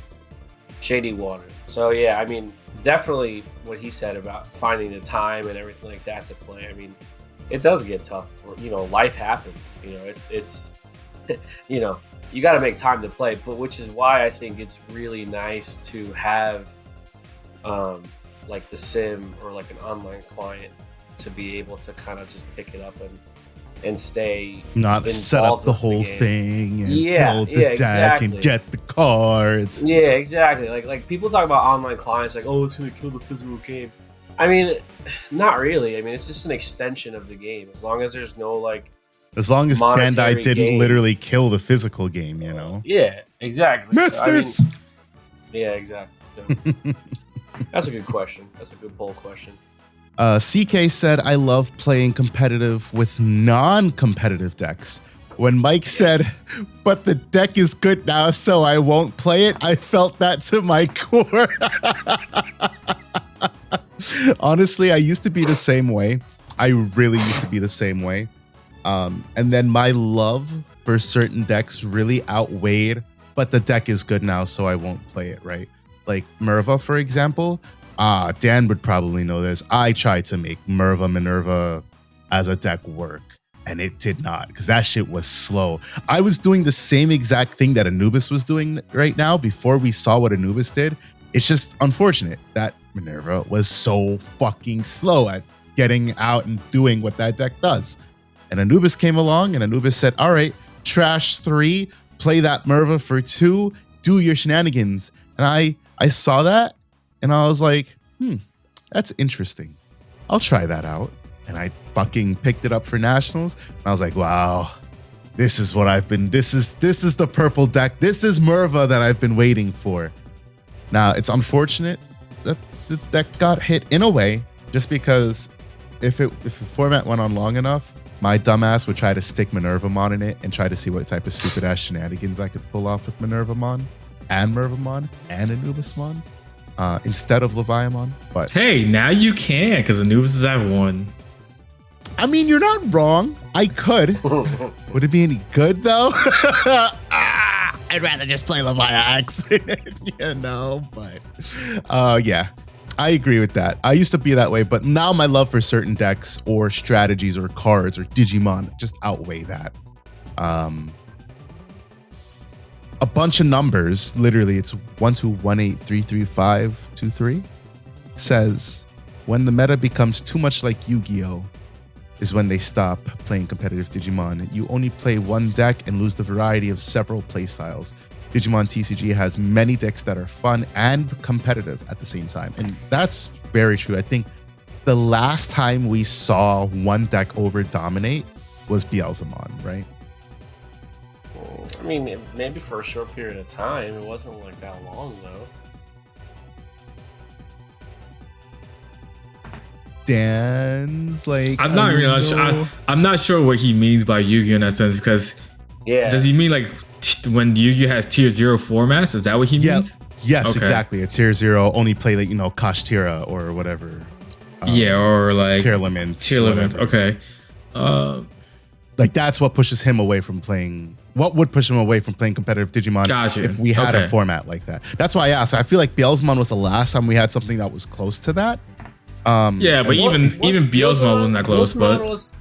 Shady Water. So yeah, I mean, definitely what he said about finding the time and everything like that to play. I mean, it does get tough. You know, life happens. You know, it's you know, you got to make time to play. But which is why I think it's really nice to have like the sim or like an online client to be able to kind of just pick it up and stay not set up the whole thing and build the deck and get the cards. Yeah, exactly. Like people talk about online clients like, oh, it's gonna kill the physical game. I mean, not really. I mean, it's just an extension of the game. As long as there's no like, as long as Bandai didn't literally kill the physical game, you know. Yeah, exactly. Masters. So, I mean, yeah, exactly. So, that's a good question. That's a good poll question. CK said, I love playing competitive with non-competitive decks. When Mike said, but the deck is good now, so I won't play it, I felt that to my core. Honestly, I used to be the same way. I really used to be the same way. And then my love for certain decks really outweighed, but the deck is good now, so I won't play it, right? Like Merva, for example. Dan would probably know this. I tried to make Merva Minerva as a deck work, and it did not, because that shit was slow. I was doing the same exact thing that Anubis was doing right now before we saw what Anubis did. It's just unfortunate that Minerva was so fucking slow at getting out and doing what that deck does. And Anubis came along, and Anubis said, all right, trash 3, play that Merva for 2, do your shenanigans. And I saw that, and I was like, that's interesting. I'll try that out. And I fucking picked it up for Nationals. And I was like, wow, this is what I've been, this is the purple deck. This is Merva that I've been waiting for. Now, it's unfortunate that the deck got hit in a way, just because if the format went on long enough, my dumbass would try to stick Minervamon in it and try to see what type of stupid ass shenanigans I could pull off with Minervamon and Mervamon and Anubismon instead of Leviamon. But hey, now you can, because Anubis is at 1. I mean, you're not wrong. I could. Would it be any good though? I'd rather just play Leviax, you know. But yeah, I agree with that. I used to be that way, but now my love for certain decks or strategies or cards or Digimon just outweigh that. A bunch of numbers, literally it's 121833523, says when the meta becomes too much like Yu-Gi-Oh! Is when they stop playing competitive Digimon. You only play one deck and lose the variety of several playstyles. Digimon TCG has many decks that are fun and competitive at the same time. And that's very true. I think the last time we saw one deck over dominate was Beelzemon, right? I mean, maybe for a short period of time. It wasn't like that long though. Dan's like, I'm not really sure. I'm not sure what he means by Yu-Gi-Oh in that sense, because does he mean like when Yu-Gi-Oh has tier 0 formats? Is that what he means? Yes, okay. Exactly. A tier 0 only play like, you know, Kashtira or whatever. Or like tier limits. Okay. Like that's what pushes him away from playing. What would push him away from playing competitive Digimon if we had a format like that? That's why I asked. I feel like Beelzemon was the last time we had something that was close to that. But even Beelzemon wasn't that close. But I was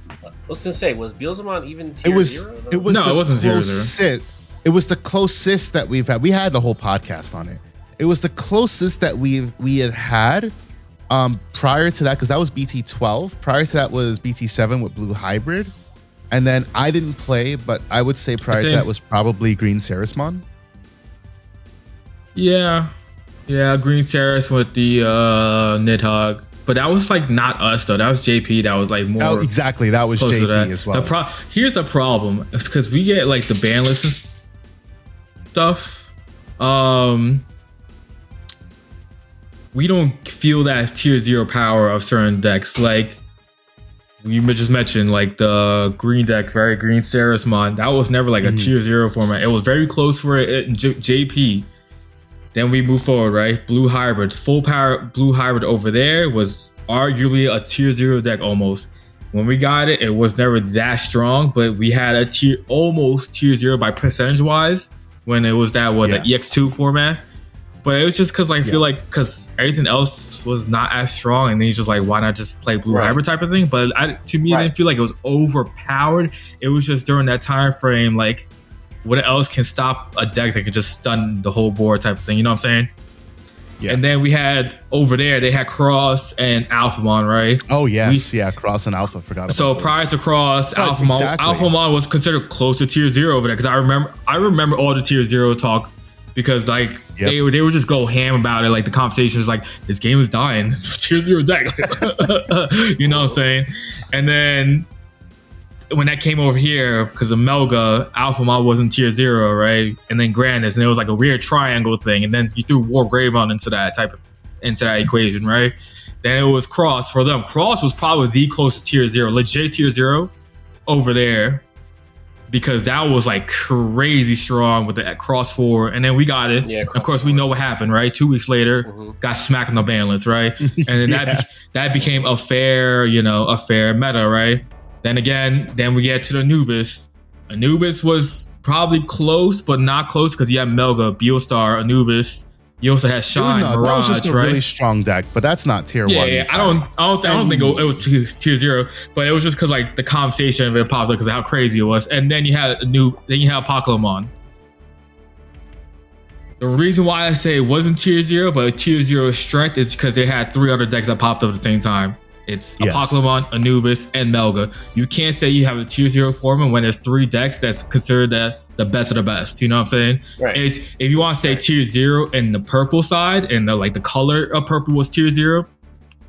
gonna say, was Beelzemon even tier 0? It wasn't 0. It was the closest that we've had. We had the whole podcast on it. It was the closest that we had prior to that, because that was BT12. Prior to that was BT7 with Blue Hybrid. And then I didn't play, but I would say prior to that was probably Green Ceresmon. Yeah. Yeah, Green Ceres with the Nidhogg. But that was like not us though. That was JP. That was like more. Oh, exactly. That was JP as well. Here's the problem. It's because we get like the ban list and stuff. We don't feel that tier 0 power of certain decks. Like we just mentioned, like the green deck, right? Green Ceresmon. That was never like a tier 0 format. It was very close for it in JP. Then we move forward, right? Blue Hybrid, full power Blue Hybrid over there was arguably a tier 0 deck almost. When we got it, it was never that strong, but we had a almost tier 0 by percentage wise when it was that the EX2 format. But it was just because I feel like because everything else was not as strong, and then he's just like, why not just play Blue Hybrid type of thing? But to me, I didn't feel like it was overpowered. It was just during that time frame, like what else can stop a deck that could just stun the whole board type of thing? You know what I'm saying? Yeah. And then we had over there, they had Cross and Alphamon, right? Oh yes, Cross and Alpha. Forgot about so prior to Cross, Alphamon, Alphamon was considered close to tier 0 over there because I remember all the tier 0 talk. Because like they would just go ham about it, like the conversation is like, this game is dying, it's tier 0 deck. You know what I'm saying? And then when that came over here, because of Melga, Alphamon wasn't tier 0, right? And then Grandis, and it was like a weird triangle thing, and then you threw War Greymon into that equation, right? Then it was Cross for them. Cross was probably the closest tier 0, legit tier 0 over there. Because that was like crazy strong with the Cross 4, and then we got it. Yeah, of course, we know what happened, right? 2 weeks later, got smacked on the ban list, right? And then that became a fair meta, right? Then we get to the Anubis. Anubis was probably close, but not close because you have Melga, Beostar, Anubis. You also had Shine, Mirage, that was just a really strong deck, but that's not tier 1. Yeah, I don't think it was tier 0, but it was just because like the conversation of it popped up because of how crazy it was. And then you had Pokemon. The reason why I say it wasn't tier 0, but tier 0 strength is because they had 3 other decks that popped up at the same time. It's Pokemon, Anubis, and Melga. You can't say you have a tier 0 format when there's 3 decks that's considered the best of the best. You know what I'm saying? Right. If you want to say tier 0 in the purple side, and the color of purple was tier 0,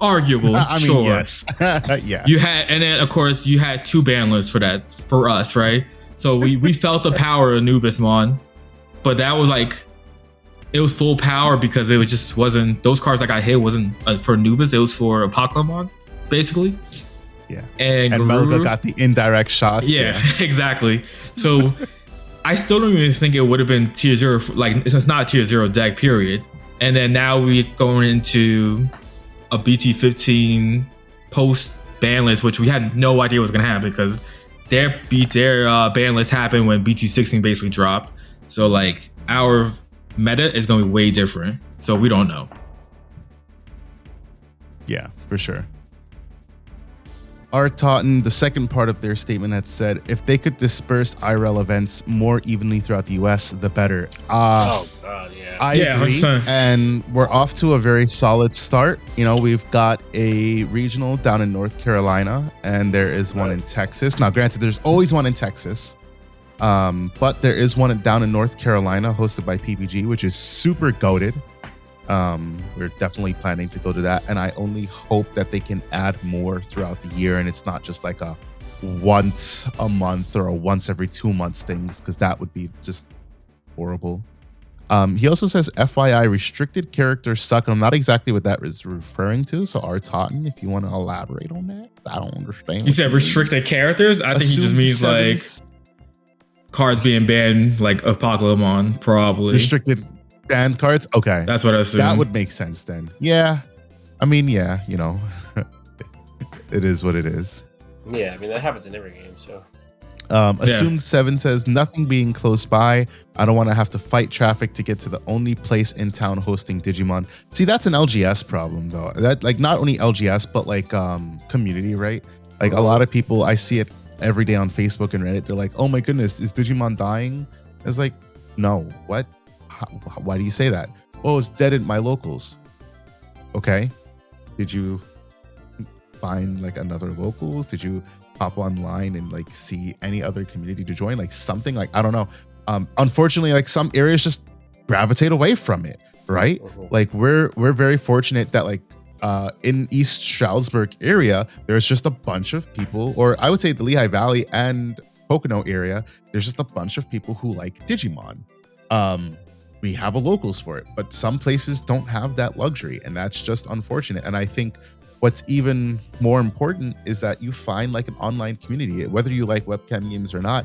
arguable. I mean, sure. Yes. Yeah. You had, and then of course you had 2 ban lists for that for us, right? So we felt the power of Anubismon, but that was like, it was full power because it just wasn't, those cards that got hit wasn't for Anubis, it was for Pokemon, basically. Yeah. And Melga got the indirect shots. Yeah. Exactly. So I still don't even think it would have been tier 0. Like, it's not a tier 0 deck, period. And then now we're going into a BT15 post ban list, which we had no idea was going to happen because their ban list happened when BT16 basically dropped. So, like, our meta is going to be way different. So, we don't know. Yeah, for sure. Art Totten, the second part of their statement had said, if they could disperse IRL events more evenly throughout the US, the better. Oh, God, yeah. I agree. 100%. And we're off to a very solid start. You know, we've got a regional down in North Carolina, and there is one in Texas. Now, granted, there's always one in Texas, but there is one down in North Carolina hosted by PPG, which is super goated. We're definitely planning to go to that, and I only hope that they can add more throughout the year, and it's not just like a once a month or a once every 2 months things, because that would be just horrible. He also says, FYI, restricted characters suck. I'm not exactly what that is referring to, so Art Totten, if you want to elaborate on that, I don't understand. You said restricted characters? I think he just means like cards being banned, like a Pokemon, probably. Restricted banned cards? Okay. That's what I assume. That would make sense then. Yeah. I mean, yeah, you know, it is what it is. Yeah, I mean, that happens in every game, so. Assumed 7 says, nothing being close by. I don't want to have to fight traffic to get to the only place in town hosting Digimon. See, that's an LGS problem, though. That, like, not only LGS, but like community, right? Like, a lot of people, I see it every day on Facebook and Reddit. They're like, oh my goodness, is Digimon dying? It's like, no, what? Why do you say that? Oh, it's dead in my locals. Okay. Did you find like another locals? Did you hop online and like see any other community to join? Like something like, I don't know. Unfortunately, like some areas just gravitate away from it, right? Like we're very fortunate that like in East Stroudsburg area, there's just a bunch of people, or I would say the Lehigh Valley and Pocono area, there's just a bunch of people who like Digimon. We have a locals for it, but some places don't have that luxury, and that's just unfortunate. And I think what's even more important is that you find like an online community, whether you like webcam games or not,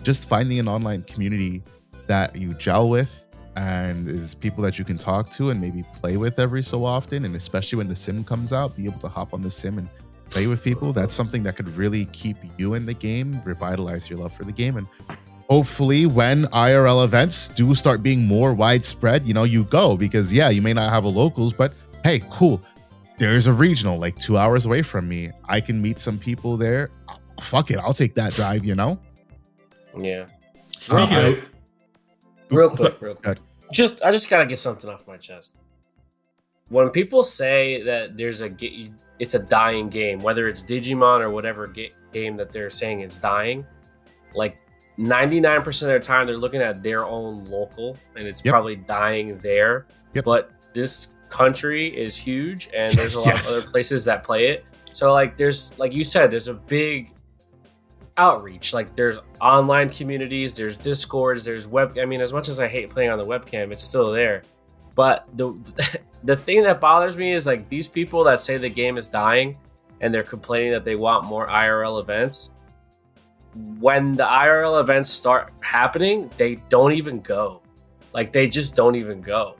just finding an online community that you gel with and is people that you can talk to and maybe play with every so often. And especially when the sim comes out, be able to hop on the sim and play with people. That's something that could really keep you in the game, revitalize your love for the game. And hopefully when IRL events do start being more widespread, you know, you go, because yeah, you may not have a locals, but hey, cool. There's a regional like 2 hours away from me. I can meet some people there. Fuck it. I'll take that drive, you know? Yeah. Speaking of, real quick. I just gotta get something off my chest. When people say that it's a dying game, whether it's Digimon or whatever game that they're saying it's dying, like 99% of their time they're looking at their own local, and it's probably dying there. But this country is huge, and there's a lot of other places that play it. So like there's, like you said, there's a big outreach. Like there's online communities, there's discords, there's web. I mean, as much as I hate playing on the webcam, it's still there. But the thing that bothers me is like these people that say the game is dying and they're complaining that they want more IRL events. When the IRL events start happening, they don't even go. Like they just don't even go.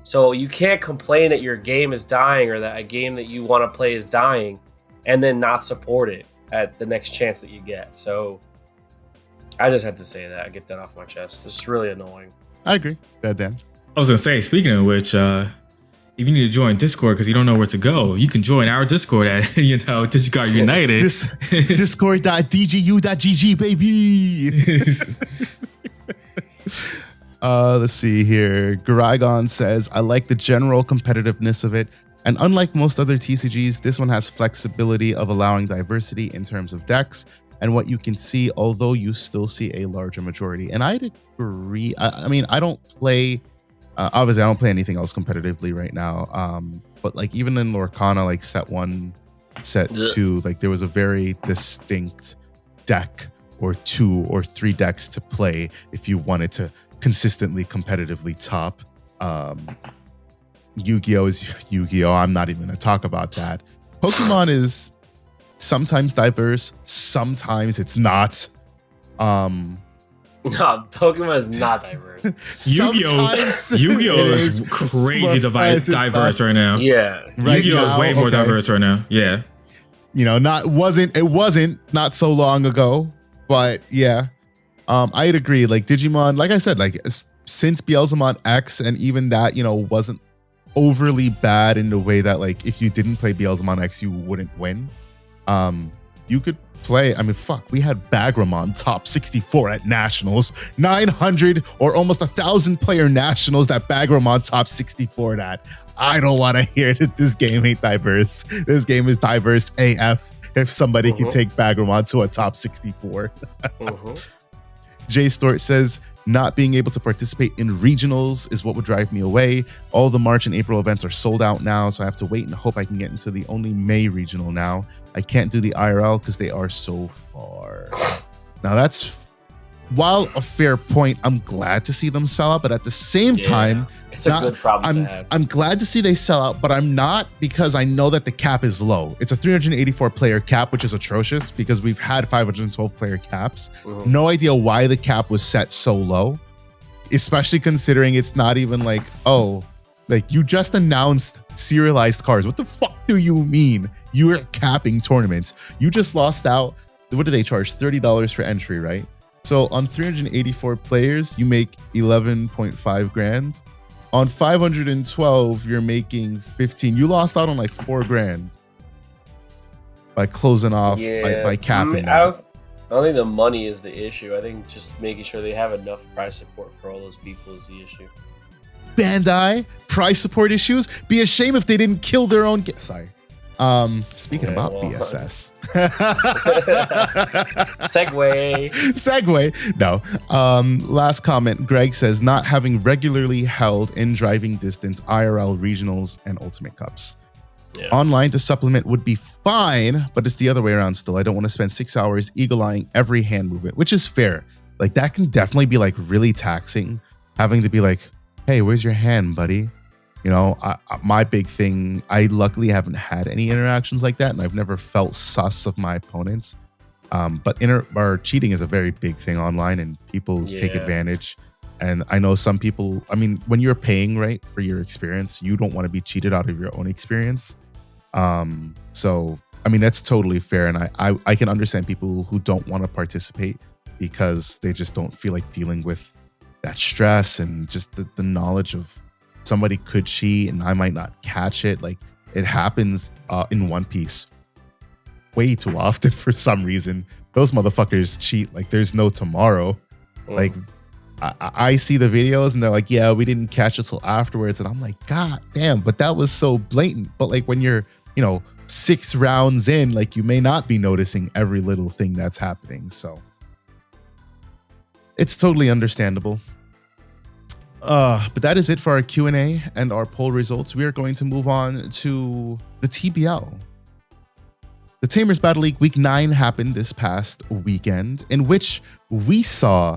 So you can't complain that your game is dying or that a game that you want to play is dying and then not support it at the next chance that you get. So I just had to say that. I get that off my chest. It's really annoying. I agree. Bad Dan. I was gonna say, speaking of which, if you need to join Discord because you don't know where to go, you can join our Discord at DigiGuard United. Discord.dgu.gg, baby. Let's see here. Garagon says, I like the general competitiveness of it. And unlike most other TCGs, this one has flexibility of allowing diversity in terms of decks and what you can see, although you still see a larger majority. And I'd agree. I mean, I don't play, obviously I don't play anything else competitively right now. But like even in Lorcana, like set 1, set 2, like there was a very distinct deck or 2 or 3 decks to play if you wanted to consistently competitively top. Yu-Gi-Oh is Yu-Gi-Oh. I'm not even going to talk about that. Pokemon is sometimes diverse, sometimes it's not. No, Pokemon is not diverse. Yu-Gi-Oh is crazy diverse right now. Yeah, right. Yu-Gi-Oh is way more diverse right now. Yeah, you know, it wasn't not so long ago, but yeah. I'd agree. Like Digimon, like I said, like since Beelzemon X, and even that, you know, wasn't overly bad in the way that like if you didn't play Beelzemon X, you wouldn't win. You could play. I mean, fuck, we had Bagramon top 64 at nationals, 900 or almost 1,000 player nationals that Bagramon top 64 at. I don't want to hear that this game ain't diverse. This game is diverse AF. If somebody can take Bagramon to a top 64. Jay Stort says, not being able to participate in regionals is what would drive me away. All the March and April events are sold out now, so I have to wait and hope I can get into the only May regional now. I can't do the IRL because they are so far. Now that's, while a fair point, I'm glad to see them sell out, but at the same time, it's a good problem to have. I'm glad to see they sell out, but I'm not, because I know that the cap is low. It's a 384 player cap, which is atrocious because we've had 512 player caps. No idea why the cap was set so low, especially considering it's not even like, oh, like you just announced serialized cards. What the fuck do you mean you're capping tournaments? You just lost out. What do they charge? $30 for entry, right? So on 384 players, you make 11.5 grand. On 512, you're making 15. You lost out on like 4 grand by closing off, by capping. I don't think the money is the issue. I think just making sure they have enough price support for all those people is the issue. Bandai, price support issues. Be a shame if they didn't kill their own. Sorry. Speaking about BSS. Segue. No. Last comment. Greg says not having regularly held in driving distance IRL regionals and ultimate cups. Yeah. Online to supplement would be fine, but it's the other way around still. I don't want to spend 6 hours eagle-eyeing every hand movement, which is fair. Like, that can definitely be like really taxing, having to be like, hey, where's your hand, buddy? You know, my big thing, I luckily haven't had any interactions like that, and I've never felt sus of my opponents. But cheating is a very big thing online, and people take advantage. And I know some people, I mean, when you're paying, right, for your experience, you don't want to be cheated out of your own experience. So, I mean, that's totally fair. And I can understand people who don't want to participate because they just don't feel like dealing with that stress and just the knowledge of somebody could cheat and I might not catch it. Like, it happens in One Piece way too often for some reason. Those motherfuckers cheat like there's no tomorrow. Like, I see the videos and they're like, yeah, we didn't catch it till afterwards. And I'm like, God damn, but that was so blatant. But like when you're, 6 rounds in, like you may not be noticing every little thing that's happening. So it's totally understandable. But that is it for our Q&A and our poll results. We are going to move on to the TBL. The Tamers Battle League Week 9 happened this past weekend, in which we saw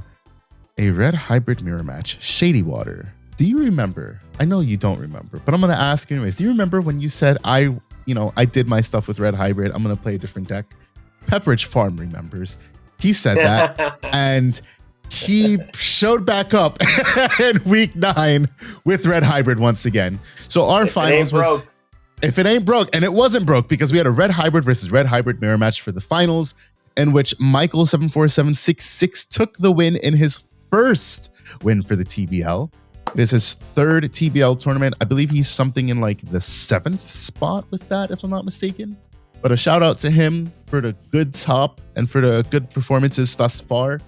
a red hybrid mirror match, Shady Water. Do you remember? I know you don't remember, but I'm going to ask you anyways. Do you remember when you said, I did my stuff with red hybrid, I'm going to play a different deck? Pepperidge Farm remembers. He said that, and he showed back up in week 9 with red hybrid once again. So our finals was, if it ain't broke, and it wasn't broke because we had a red hybrid versus red hybrid mirror match for the finals, in which Michael 74766 took the win in his first win for the TBL. It is his third TBL tournament. I believe he's something in like the 7th spot with that, if I'm not mistaken. But a shout out to him for the good top and for the good performances thus far.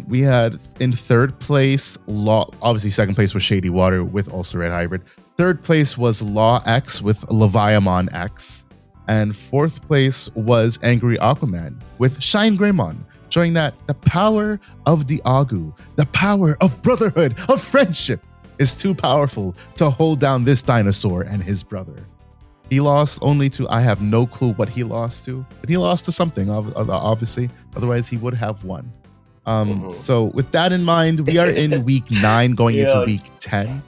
We had in third place, obviously second place was Shady Water with also red hybrid. Third place was Law X with Leviamon X. And fourth place was Angry Aquaman with Shine Greymon, showing that the power of the Agu, the power of brotherhood, of friendship, is too powerful to hold down this dinosaur and his brother. He lost only to, I have no clue what he lost to, but he lost to something, obviously. Otherwise, he would have won. So with that in mind, we are in week 9 going into week 10.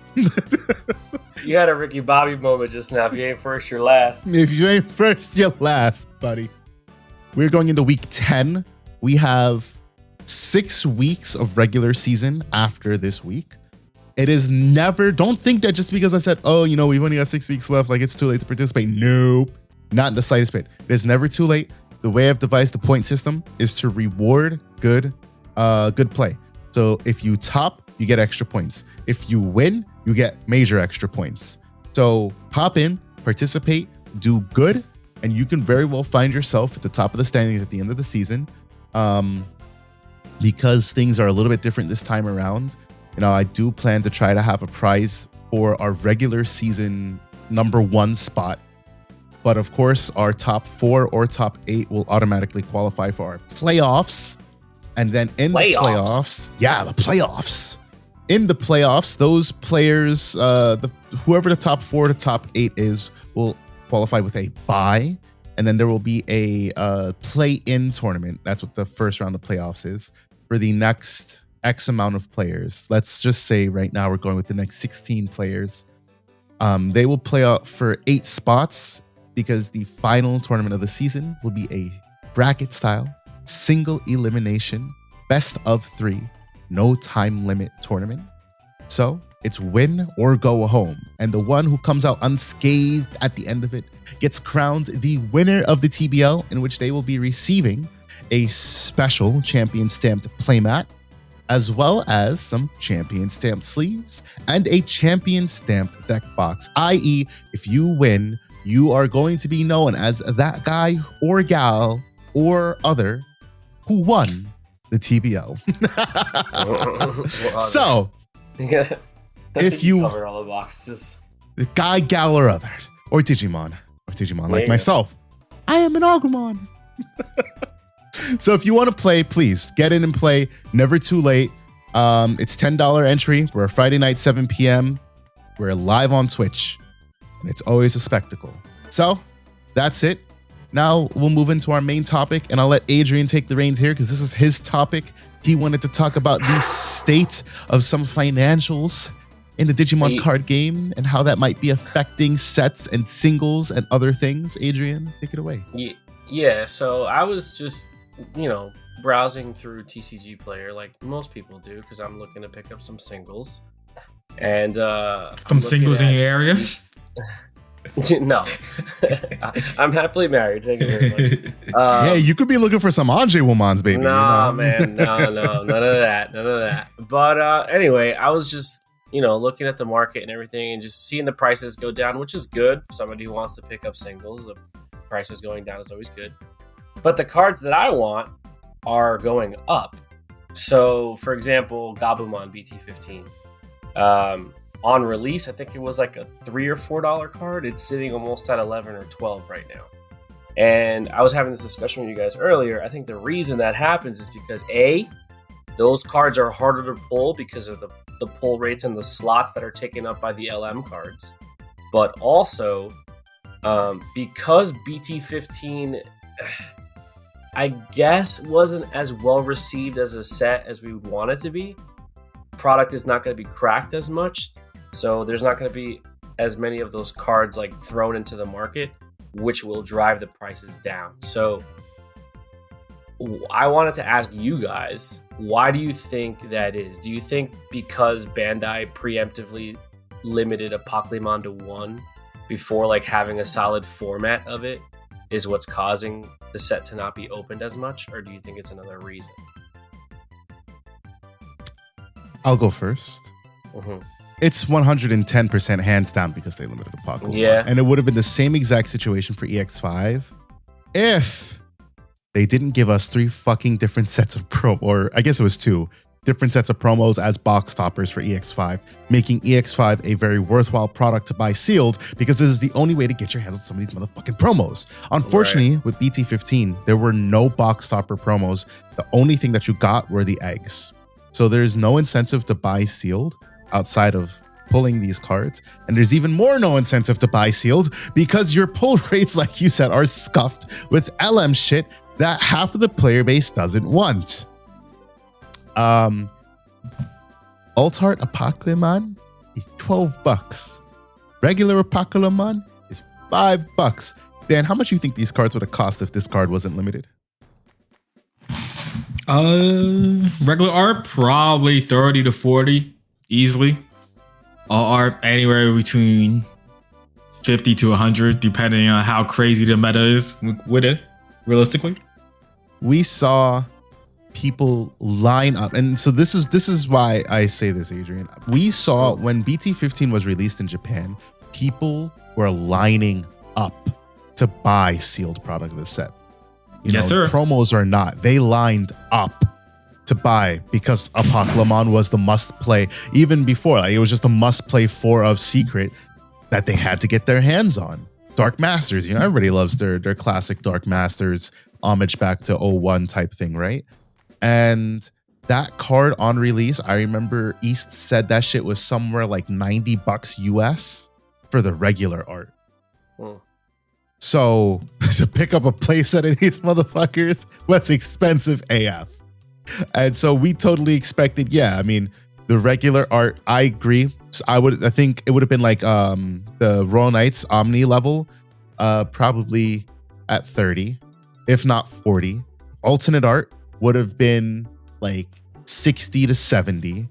You had a Ricky Bobby moment just now. If you ain't first, you're last. If you ain't first, you're last, buddy. We're going into week 10. We have 6 weeks of regular season after this week. It is never, don't think that just because I said, we've only got 6 weeks left, like it's too late to participate. Nope, not in the slightest bit. It is never too late. The way I've devised the point system is to reward good play. So if you top, you get extra points. If you win, you get major extra points. So hop in, participate, do good, and you can very well find yourself at the top of the standings at the end of the season. Because things are a little bit different this time around, I do plan to try to have a prize for our regular season number 1 spot. But of course, our top 4 or top 8 will automatically qualify for our playoffs. And then in the playoffs, the playoffs. In the playoffs, those players, whoever the top 4 to top 8 is, will qualify with a bye. And then there will be a play-in tournament. That's what the first round of playoffs is for the next X amount of players. Let's just say right now we're going with the next 16 players. They will play out for 8 spots because the final tournament of the season will be a bracket style, single elimination, best of 3, no time limit tournament. So it's win or go home. And the one who comes out unscathed at the end of it gets crowned the winner of the TBL, in which they will be receiving a special champion stamped playmat, as well as some champion stamped sleeves and a champion stamped deck box. I.e., if you win, you are going to be known as that guy or gal or other who won the TBL. So, If you covered all the boxes, the Guy Gal or other, or Digimon like myself, I am an Agumon. So if you want to play, please get in and play. Never too late. It's $10 entry. We're a Friday night, 7 p.m. We're live on Twitch, and it's always a spectacle. So that's it. Now we'll move into our main topic, and I'll let Adrian take the reins here because this is his topic. He wanted to talk about the state of some financials in the Digimon card game and how that might be affecting sets and singles and other things. Adrian, take it away. Yeah, so I was just, browsing through TCG Player like most people do because I'm looking to pick up some singles. And some singles in your area? No. I'm happily married. Thank you very much. Yeah, you could be looking for some Anjay Womans, baby. No, man. No. None of that. But anyway, I was just, looking at the market and everything and just seeing the prices go down, which is good. Somebody who wants to pick up singles, the prices going down is always good. But the cards that I want are going up. So, for example, Gabumon BT15. On release, I think it was like a $3 or $4 card. It's sitting almost at 11 or 12 right now. And I was having this discussion with you guys earlier. I think the reason that happens is because A, those cards are harder to pull because of the pull rates and the slots that are taken up by the LM cards. But also, because BT15, I guess, wasn't as well received as a set as we want it to be, product is not going to be cracked as much. So there's not going to be as many of those cards like thrown into the market, which will drive the prices down. So I wanted to ask you guys, why do you think that is? Do you think because Bandai preemptively limited a Pokemon to 1 before like having a solid format of it is what's causing the set to not be opened as much? Or do you think it's another reason? I'll go first. Mm-hmm. It's 110% hands down because they limited the Pokemon. Yeah. And it would have been the same exact situation for EX5 if they didn't give us 3 fucking different sets of or I guess it was 2 different sets of promos as box toppers for EX5, making EX5 a very worthwhile product to buy sealed because this is the only way to get your hands on some of these motherfucking promos. Unfortunately, with BT15, there were no box topper promos. The only thing that you got were the eggs. So there's no incentive to buy sealed outside of pulling these cards. And there's even more no incentive to buy sealed because your pull rates, like you said, are scuffed with LM shit that half of the player base doesn't want. Alt Art Apocalymon is $12. Regular Apocalymon is $5. Dan, how much do you think these cards would have cost if this card wasn't limited? Regular art, probably 30 to 40, easily. All art, anywhere between 50 to 100, depending on how crazy the meta is with it, realistically. We saw people line up, and so this is why I say this, Adrian. We saw when BT15 was released in Japan, people were lining up to buy sealed product of the set. Yes, sir. Promos or not, they lined up to buy because Apocalymon was the must play even before. Like, it was just a must play 4 of Secret that they had to get their hands on. Dark Masters, everybody loves their classic Dark Masters homage back to 01 type thing, right? And that card on release, I remember East said that shit was somewhere like $90 US for the regular art. So to pick up a playset of these motherfuckers was expensive AF. And so we totally expected, the regular art, I agree. So I think it would have been like the Royal Knights Omni level, probably at 30, if not 40. Alternate art would have been like 60 to 70,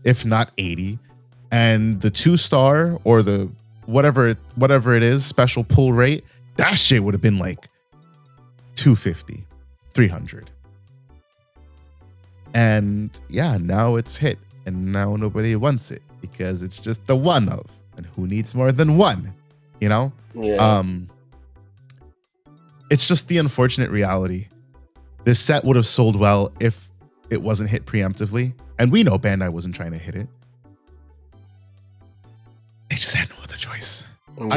if not 80. And the 2-star or the whatever it is, special pull rate, that shit would have been like 250, 300. And now it's hit. And now nobody wants it because it's just the one of. And who needs more than one? Yeah. It's just the unfortunate reality. This set would have sold well if it wasn't hit preemptively. And we know Bandai wasn't trying to hit it. they just had no other choice. Yeah,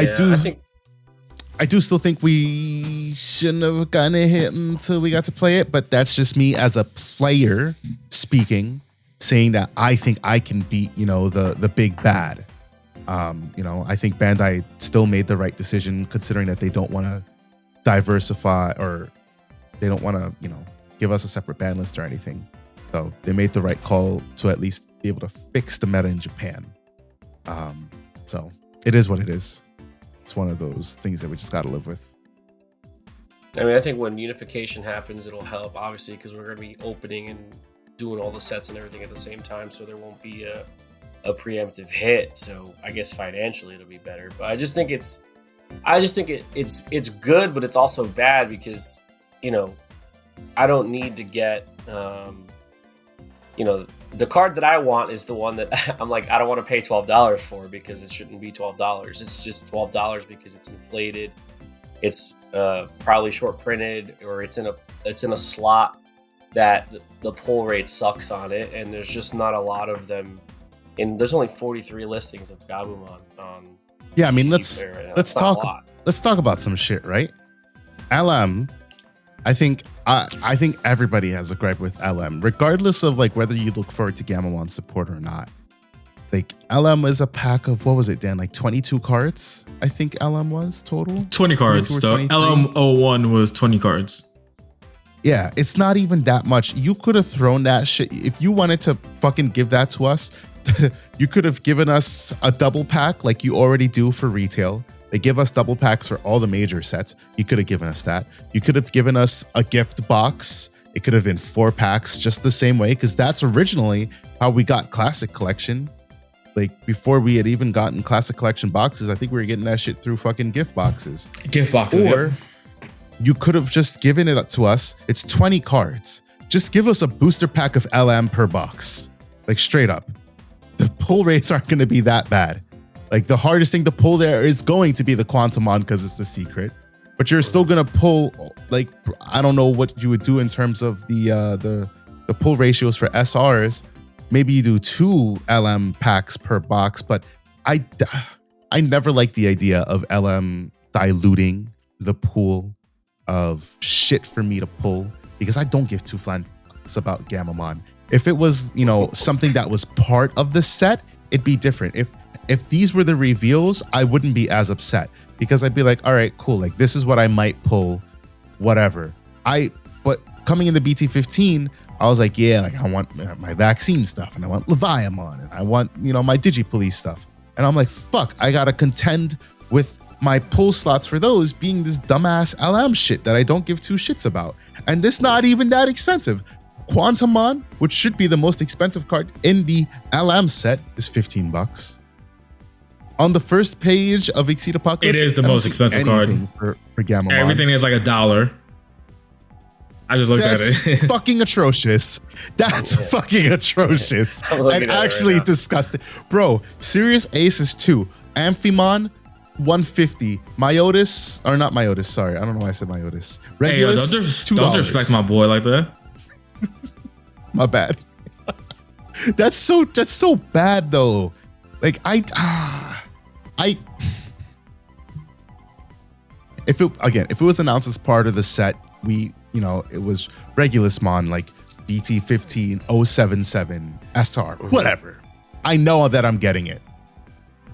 I do still think we shouldn't have gotten a hit until we got to play it, but that's just me as a player speaking, saying that I think I can beat, the big bad. I think Bandai still made the right decision, considering that they don't want to diversify, or they don't want to, give us a separate ban list or anything. So they made the right call to at least be able to fix the meta in Japan. So it is what it is. It's one of those things that we just got to live with. I mean, I think when unification happens, it'll help, obviously, because we're going to be opening and doing all the sets and everything at the same time, so there won't be a preemptive hit. So I guess financially it'll be better. But I just think it's good, but it's also bad because, I don't need to get, the card that I want is the one that I'm like, I don't want to pay $12 for, because it shouldn't be $12. It's just $12 because it's inflated. It's probably short printed, or it's in a slot that the pull rate sucks on it, and there's just not a lot of them. And there's only 43 listings of Gabumon on. Yeah, I mean, let's talk about some shit, right? LM, I think everybody has a gripe with LM, regardless of like whether you look forward to Gamamon support or not. Like, LM is a pack of, what was it, Dan? Like 22 cards, I think LM was total. 20 cards. The LM01 was 20 cards. Yeah, it's not even that much. You could have thrown that shit. If you wanted to fucking give that to us, you could have given us a double pack like you already do for retail. They give us double packs for all the major sets. You could have given us that. You could have given us a gift box. It could have been 4 packs just the same way, because that's originally how we got Classic Collection. Like, before we had even gotten Classic Collection boxes, I think we were getting that shit through fucking gift boxes. Gift boxes, or you could have just given it to us. It's 20 cards. Just give us a booster pack of LM per box. Like, straight up. The pull rates aren't going to be that bad. Like, the hardest thing to pull there is going to be the Quantumon, because it's the secret. But you're still going to pull, like, I don't know what you would do in terms of the pull ratios for SRs. Maybe you do 2 LM packs per box, but I never liked the idea of LM diluting the pool of shit for me to pull, because I don't give 2 fucks about Gamamon. If it was, something that was part of the set, it'd be different. If these were the reveals, I wouldn't be as upset, because I'd be like, all right, cool. Like, this is what I might pull, whatever. But coming in the BT15, I was like, yeah, like, I want my vaccine stuff, and I want Leviamon, and I want, my Digipolice stuff. And I'm like, fuck, I gotta contend with my pull slots for those being this dumbass LM shit that I don't give 2 shits about. And this not even that expensive. Quantumon, which should be the most expensive card in the LM set, is $15. On the first page of Exceed Apocalypse, it is the most expensive card for Gamamon. Everything is like $1. I just looked at it. Fucking atrocious. That's fucking atrocious. And actually disgusting. Bro, Serious Ace is 2. Amphimon, 150. Myotis, or not Myotis, sorry. I don't know why I said Myotis. Regulus, $2. Don't disrespect my boy like that. My bad. That's so bad though. Like, if it was announced as part of the set, it was Regulusmon, like BT15, 077, SR, whatever. I know that I'm getting it.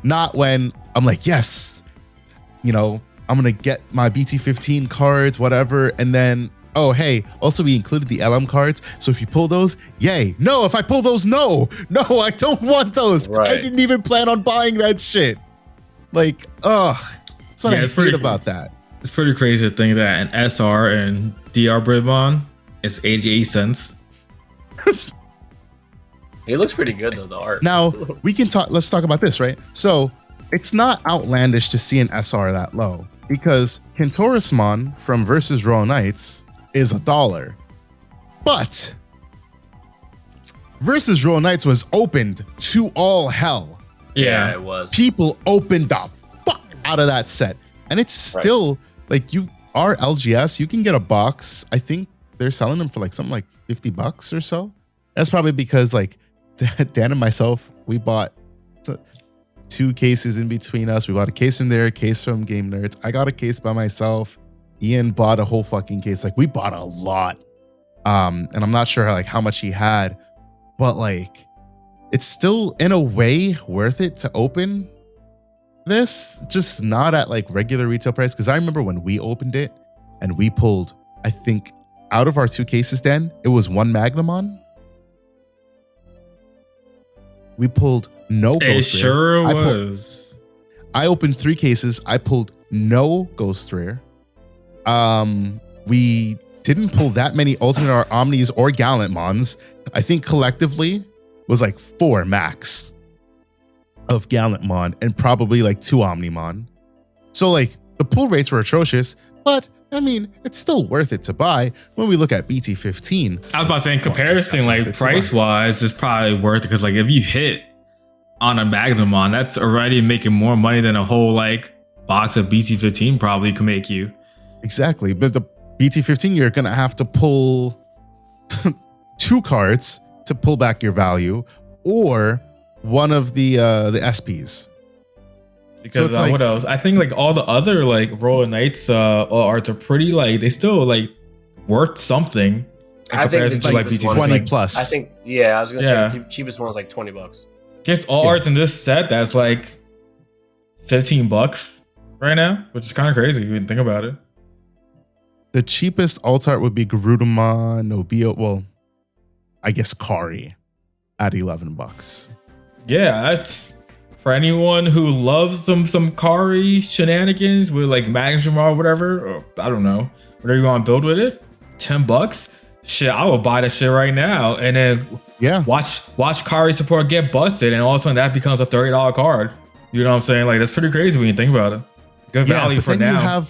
Not when I'm like, yes, I'm gonna get my BT15 cards, whatever, and then, oh, hey, also we included the LM cards, so if you pull those, yay. No, if I pull those, no, I don't want those. Right. I didn't even plan on buying that shit. Like, that's what I hate about that. It's pretty crazy to think that an SR and DR Bribon is 88 cents. It looks pretty good though, the art. Now, let's talk about this, right? So, it's not outlandish to see an SR that low, because Kentorismon from Versus Royal Knights is $1. But Versus Royal Knights was opened to all hell. Yeah, it was. People opened the fuck out of that set. And it's still, like, our LGS, you can get a box. I think they're selling them for like something like $50 or so. That's probably because, like, Dan and myself, we bought 2 cases in between us. We bought a case from there, a case from Game Nerds. I got a case by myself. Ian bought a whole fucking case. Like, we bought a lot. And I'm not sure how much he had, but like, it's still in a way worth it to open this, just not at like regular retail price. Because I remember when we opened it and we pulled, I think, out of our 2 cases, then it was 1 Magnamon. We pulled no Ghost Rare. It sure was. I opened 3 cases. I pulled no Ghost Rare. We didn't pull that many Ultimate or Omnis or Gallantmons. I think collectively was like 4 max of Gallantmon and probably like 2 Omnimon. So like the pull rates were atrocious, but I mean, it's still worth it to buy when we look at BT15. I was about to say, in comparison, like price wise, it's probably worth it because like if you hit on a Magnamon, that's already making more money than a whole like box of BT15 probably could make you. Exactly, but the BT15, you're gonna have to pull 2 cards to pull back your value, or one of the SPs. Because so what else? I think like all the other like Royal Knights arts are pretty like they still like worth something. I think the to like cheapest one 20 like, plus. I think I was gonna say the cheapest one was like $20. Guess all arts in this set that's like $15 right now, which is kind of crazy if you think about it. The cheapest alt art would be Garudamon, Nobio. Well, I guess Kari at $11. Yeah, that's for anyone who loves some Kari shenanigans with like Magnum or whatever. Or, I don't know, whatever you want to build with it. $10. Shit, I would buy that shit right now, and then watch Kari support get busted, and all of a sudden that becomes a $30 card. You know what I'm saying? Like that's pretty crazy when you think about it. Good value for now.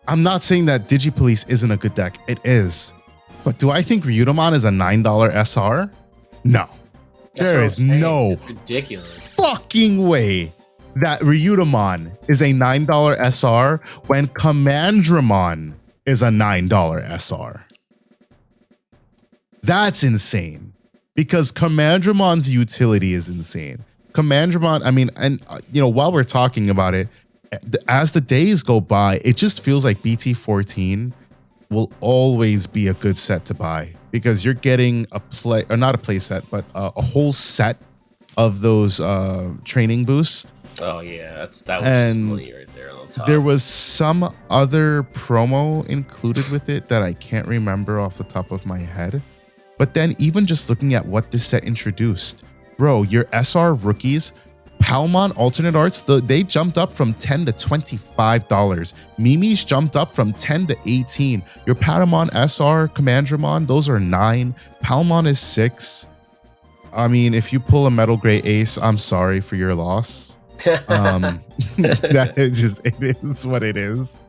I'm not saying that Digipolice isn't a good deck. It is. But do I think Ryudomon is a $9 SR? No. There is no fucking way that Ryudomon is a $9 SR when Commandramon is a $9 SR. That's insane. Because Commandramon's utility is insane. Commandramon, I mean, and while we're talking about it, as the days go by, it just feels like BT14 will always be a good set to buy because you're getting not a play set, but a whole set of those training boosts. Oh yeah, that was just money right there on the top. There was some other promo included with it that I can't remember off the top of my head. But then even just looking at what this set introduced, bro, your SR rookies, Palmon alternate arts, they jumped up from $10 to $25. Mimi's jumped up from $10 to $18. Your Patamon SR, Commandramon, those are $9. Palmon is $6. I mean, if you pull a Metal Gray Ace, I'm sorry for your loss. That is it is what it is.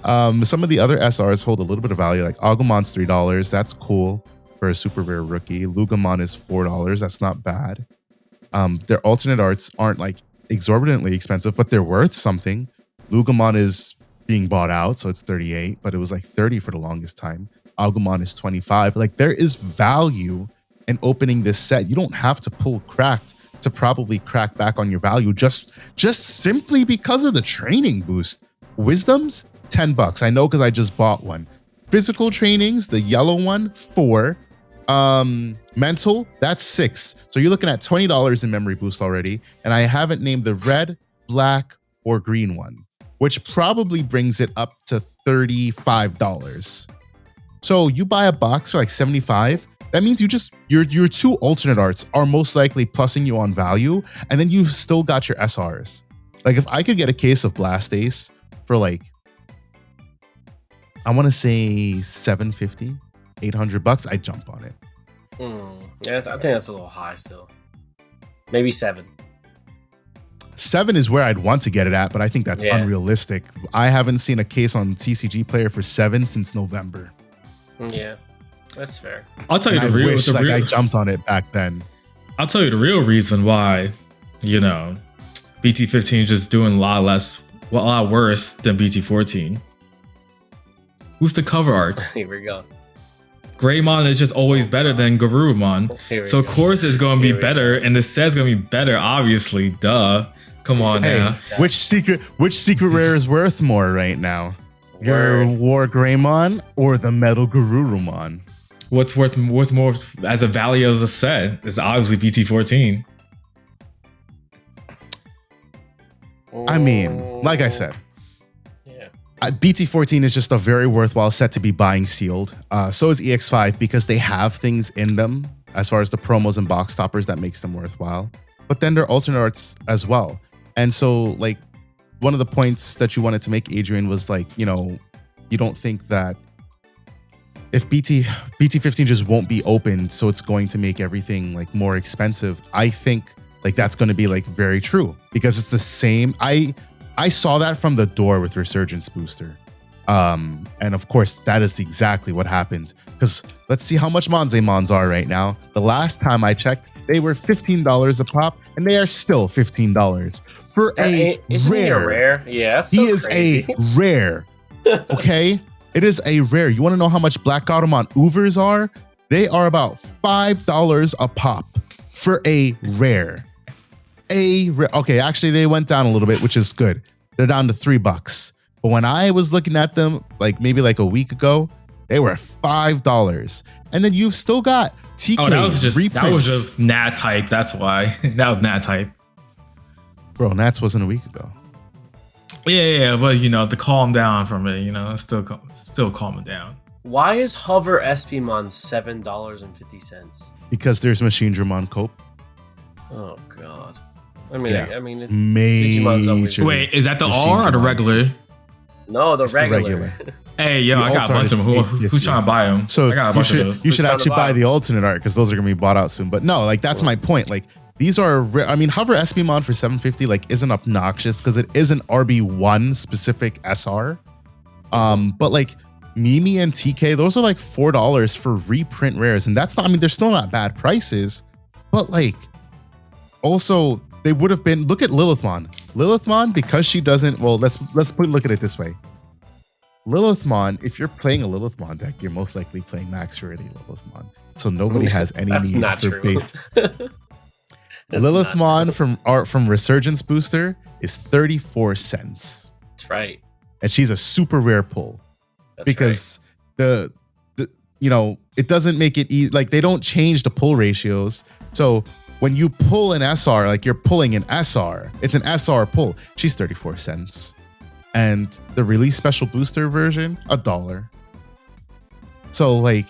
Some of the other SRs hold a little bit of value, like Agumon's $3. That's cool for a super rare rookie. Lugamon is $4. That's not bad. Their alternate arts aren't like exorbitantly expensive, but they're worth something. Lugamon is being bought out, so it's $38, but it was like $30 for the longest time. Agumon is $25. Like there is value in opening this set. You don't have to pull cracked to probably crack back on your value just simply because of the training boost. Wisdom's $10. I know because I just bought one. Physical trainings, the yellow one, $4. Mental, that's $6. So you're looking at $20 in memory boost already. And I haven't named the red, black, or green one, which probably brings it up to $35. So you buy a box for like $75. That means your 2 alternate arts are most likely plussing you on value. And then you've still got your SRs. Like if I could get a case of Blast Ace for like, I want to say $750, $800, I'd jump on it. Yeah, I think that's a little high still. Maybe 7. 7 is where I'd want to get it at, but I think that's unrealistic. I haven't seen a case on TCG Player for 7 since November. Yeah, that's fair. I'll tell you and the real. I jumped on it back then. I'll tell you the real reason why. BT15 is just doing a lot worse than BT14. Who's the cover art? Here we go. Greymon is just always better than Garurumon. So of course it's going to be better, and the set's going to be better, obviously. Duh. Come on now. Which secret rare is worth more right now? Your War Greymon or the Metal Garurumon? What's more as a value as a set is obviously BT14. I mean, like I said, BT14 is just a very worthwhile set to be buying sealed. So is EX5 because they have things in them as far as the promos and box toppers that makes them worthwhile. But then there are alternate arts as well. And so like one of the points that you wanted to make, Adrian, was like, you know, you don't think that if BT15 just won't be opened, so it's going to make everything like more expensive. I think like that's going to be like very true because it's the same. I saw that from the door with Resurgence Booster. And of course, that is exactly what happened. Because let's see how much Monzemons are right now. The last time I checked, they were $15 a pop, and they are still $15 for a rare. Yeah, that's he is a rare. Okay? It is a rare. You want to know how much Black Automon Oovers are? They are about $5 a pop for a rare. Okay, actually they went down a little bit, which is good. They're down to $3. But when I was looking at them like maybe like a week ago, they were $5. And then you've still got TK. Oh, that was just Nats hype. That's why. That was Nats hype. Bro, Nats wasn't a week ago. Yeah, but you know, to calm down from it, you know, still calming down. Why is Hover SPmon $7.50? Because there's Machine Dramon Cope. Oh god. I mean, it's Digimon's always. Wait, is that the R or the regular? No, the regular. Hey, yo, I got a bunch of them. Who's trying to buy them? So I got a bunch of those. You should actually buy the alternate art because those are gonna be bought out soon. But no, like that's my point. Like these are, I mean, Hover SPmon for $7.50 like isn't obnoxious because it is an RB01 specific SR. But like Mimi and TK, those are like $4 for reprint rares, and that's not. I mean, they're still not bad prices, but like. Also, they would have been. Look at Lilithmon. Lilithmon, because she doesn't. Well, let's look at it this way. Lilithmon, if you're playing a Lilithmon deck, you're most likely playing Max Rarity Lilithmon. So nobody has any need for base. Lilithmon from Resurgence Booster is 34 cents. That's right. And she's a super rare pull. That's because right. the you know, it doesn't make it easy. Like they don't change the pull ratios. So when you pull an SR, like you're pulling an SR, it's an SR pull. She's 34 cents. And the release special booster version, $1. So like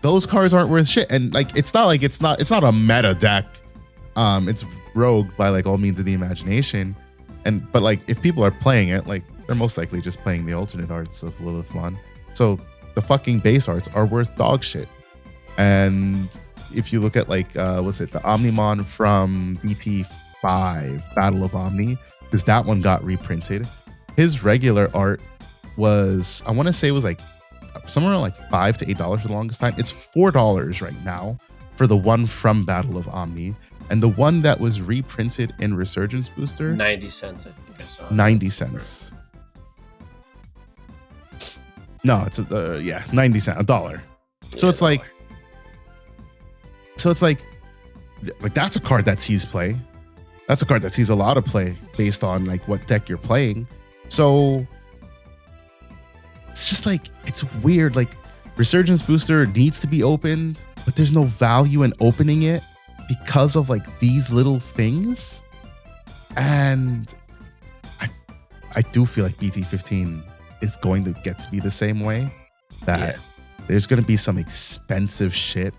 those cards aren't worth shit. And like it's not a meta deck. It's rogue by like all means of the imagination. But like if people are playing it, like they're most likely just playing the alternate arts of Lilithmon. So the fucking base arts are worth dog shit. And if you look at like what's it, the Omnimon from BT5 Battle of Omni, because that one got reprinted. His regular art was, I want to say it was like somewhere around like $5 to $8 for the longest time. It's $4 right now for the one from Battle of Omni, and the one that was reprinted in Resurgence Booster, 90 cents. I think I saw 90 cents. No, it's 90 cents, $1. So it's like. So it's like that's a card that sees play. That's a card that sees a lot of play based on like what deck you're playing. So it's just like, it's weird. Like Resurgence Booster needs to be opened, but there's no value in opening it because of like these little things. And I do feel like BT15 is going to get to be the same way. That there's going to be some expensive shit.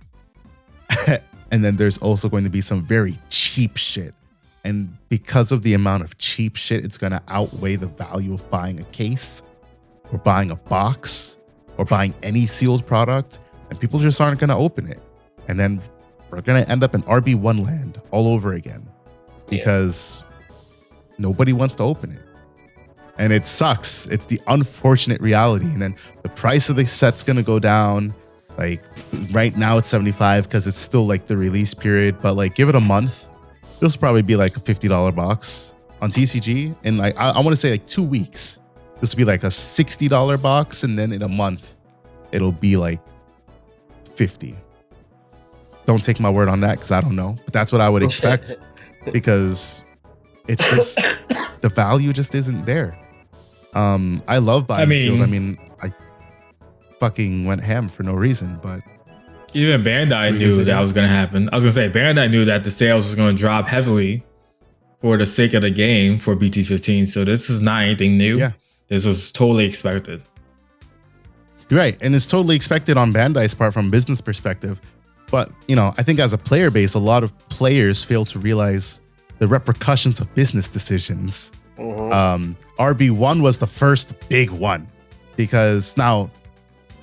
And then there's also going to be some very cheap shit. And because of the amount of cheap shit, it's going to outweigh the value of buying a case or buying a box or buying any sealed product. And people just aren't going to open it. And then we're going to end up in RB1 land all over again because nobody wants to open it. And it sucks. It's the unfortunate reality. And then the price of the set's going to go down. Like right now it's 75 because it's still like the release period, but like give it a month, this will probably be like a $50 box on TCG. And like I want to say like 2 weeks, this will be like a $60 box, and then in a month it'll be like 50. Don't take my word on that because I don't know, but that's what I would expect because it's just the value just isn't there. I love buying sealed. I mean, I fucking went ham for no reason, but even Bandai knew that was going to happen. I was going to say Bandai knew that the sales was going to drop heavily for the sake of the game for BT15. So this is not anything new. Yeah. This was totally expected. Right. And it's totally expected on Bandai's part from a business perspective. But, you know, I think as a player base, a lot of players fail to realize the repercussions of business decisions. RB01 was the first big one because now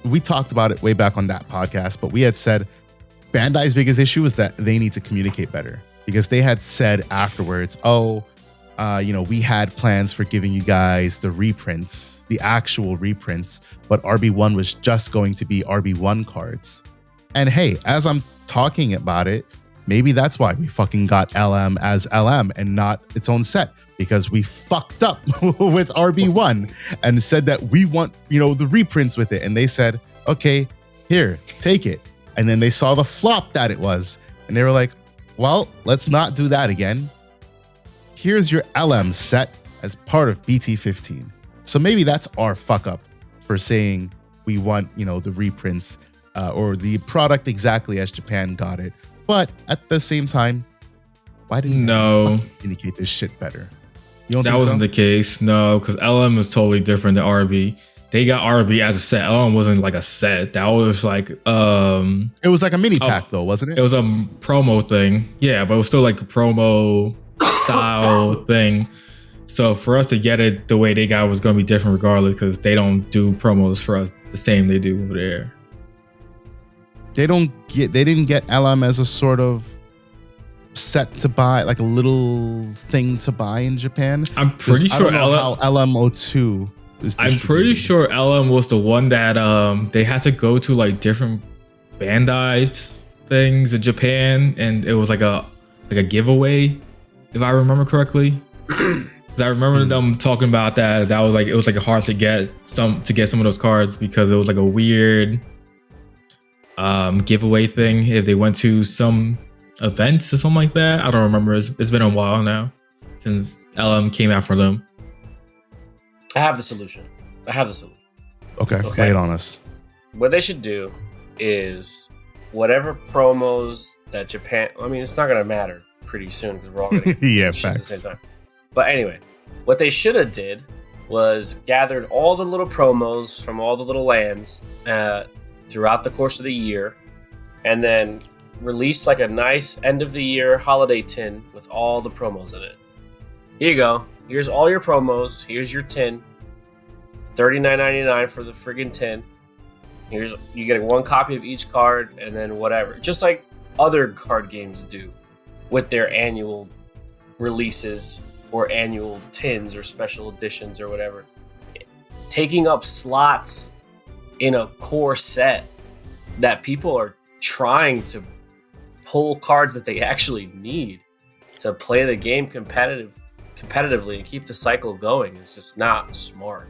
we talked about it way back on that podcast, but we had said Bandai's biggest issue is that they need to communicate better because they had said afterwards, you know, we had plans for giving you guys the reprints, the actual reprints, but RB1 was just going to be RB1 cards. And hey, as I'm talking about it, maybe that's why we fucking got LM as LM and not its own set, because we fucked up with RB1 and said that we want, you know, the reprints with it. And they said, okay, here, take it. And then they saw the flop that it was. And they were like, well, let's not do that again. Here's your LM set as part of BT15. So maybe that's our fuck up for saying we want, you know, the reprints or the product exactly as Japan got it. But at the same time, why didn't you communicate this shit better? You don't that think wasn't the case. No, because LM is totally different than RB. They got RB as a set. LM wasn't like a set. That was like it was like a mini pack though, wasn't it? It was a promo thing. Yeah, but it was still like a promo style thing. So for us to get it the way they got it was going to be different regardless, because they don't do promos for us the same they do over there. They didn't get LM as a sort of set to buy, like a little thing to buy in Japan. I'm pretty sure how LM02 is distributed. I'm pretty sure LM was the one that they had to go to like different Bandai things in Japan, and it was like a giveaway, if I remember correctly. Because I remember them talking about that. That was like, it was like hard to get some of those cards because it was like a weird giveaway thing if they went to some events or something like that. I don't remember. It's been a while now since LM came out for them. I have the solution. Okay, lay it on us. What they should do is whatever promos that Japan, I mean, it's not going to matter pretty soon because we're all going to yeah, shit at the facts. same time. But anyway, what they should have did was gathered all the little promos from all the little lands throughout the course of the year, and then release like a nice end of the year holiday tin with all the promos in it. Here you go. Here's all your promos. Here's your tin. $39.99 for the friggin' tin. You get one copy of each card, and then whatever. Just like other card games do with their annual releases or annual tins or special editions or whatever. Taking up slots in a core set that people are trying to pull cards that they actually need to play the game competitively and keep the cycle going. It's just not smart.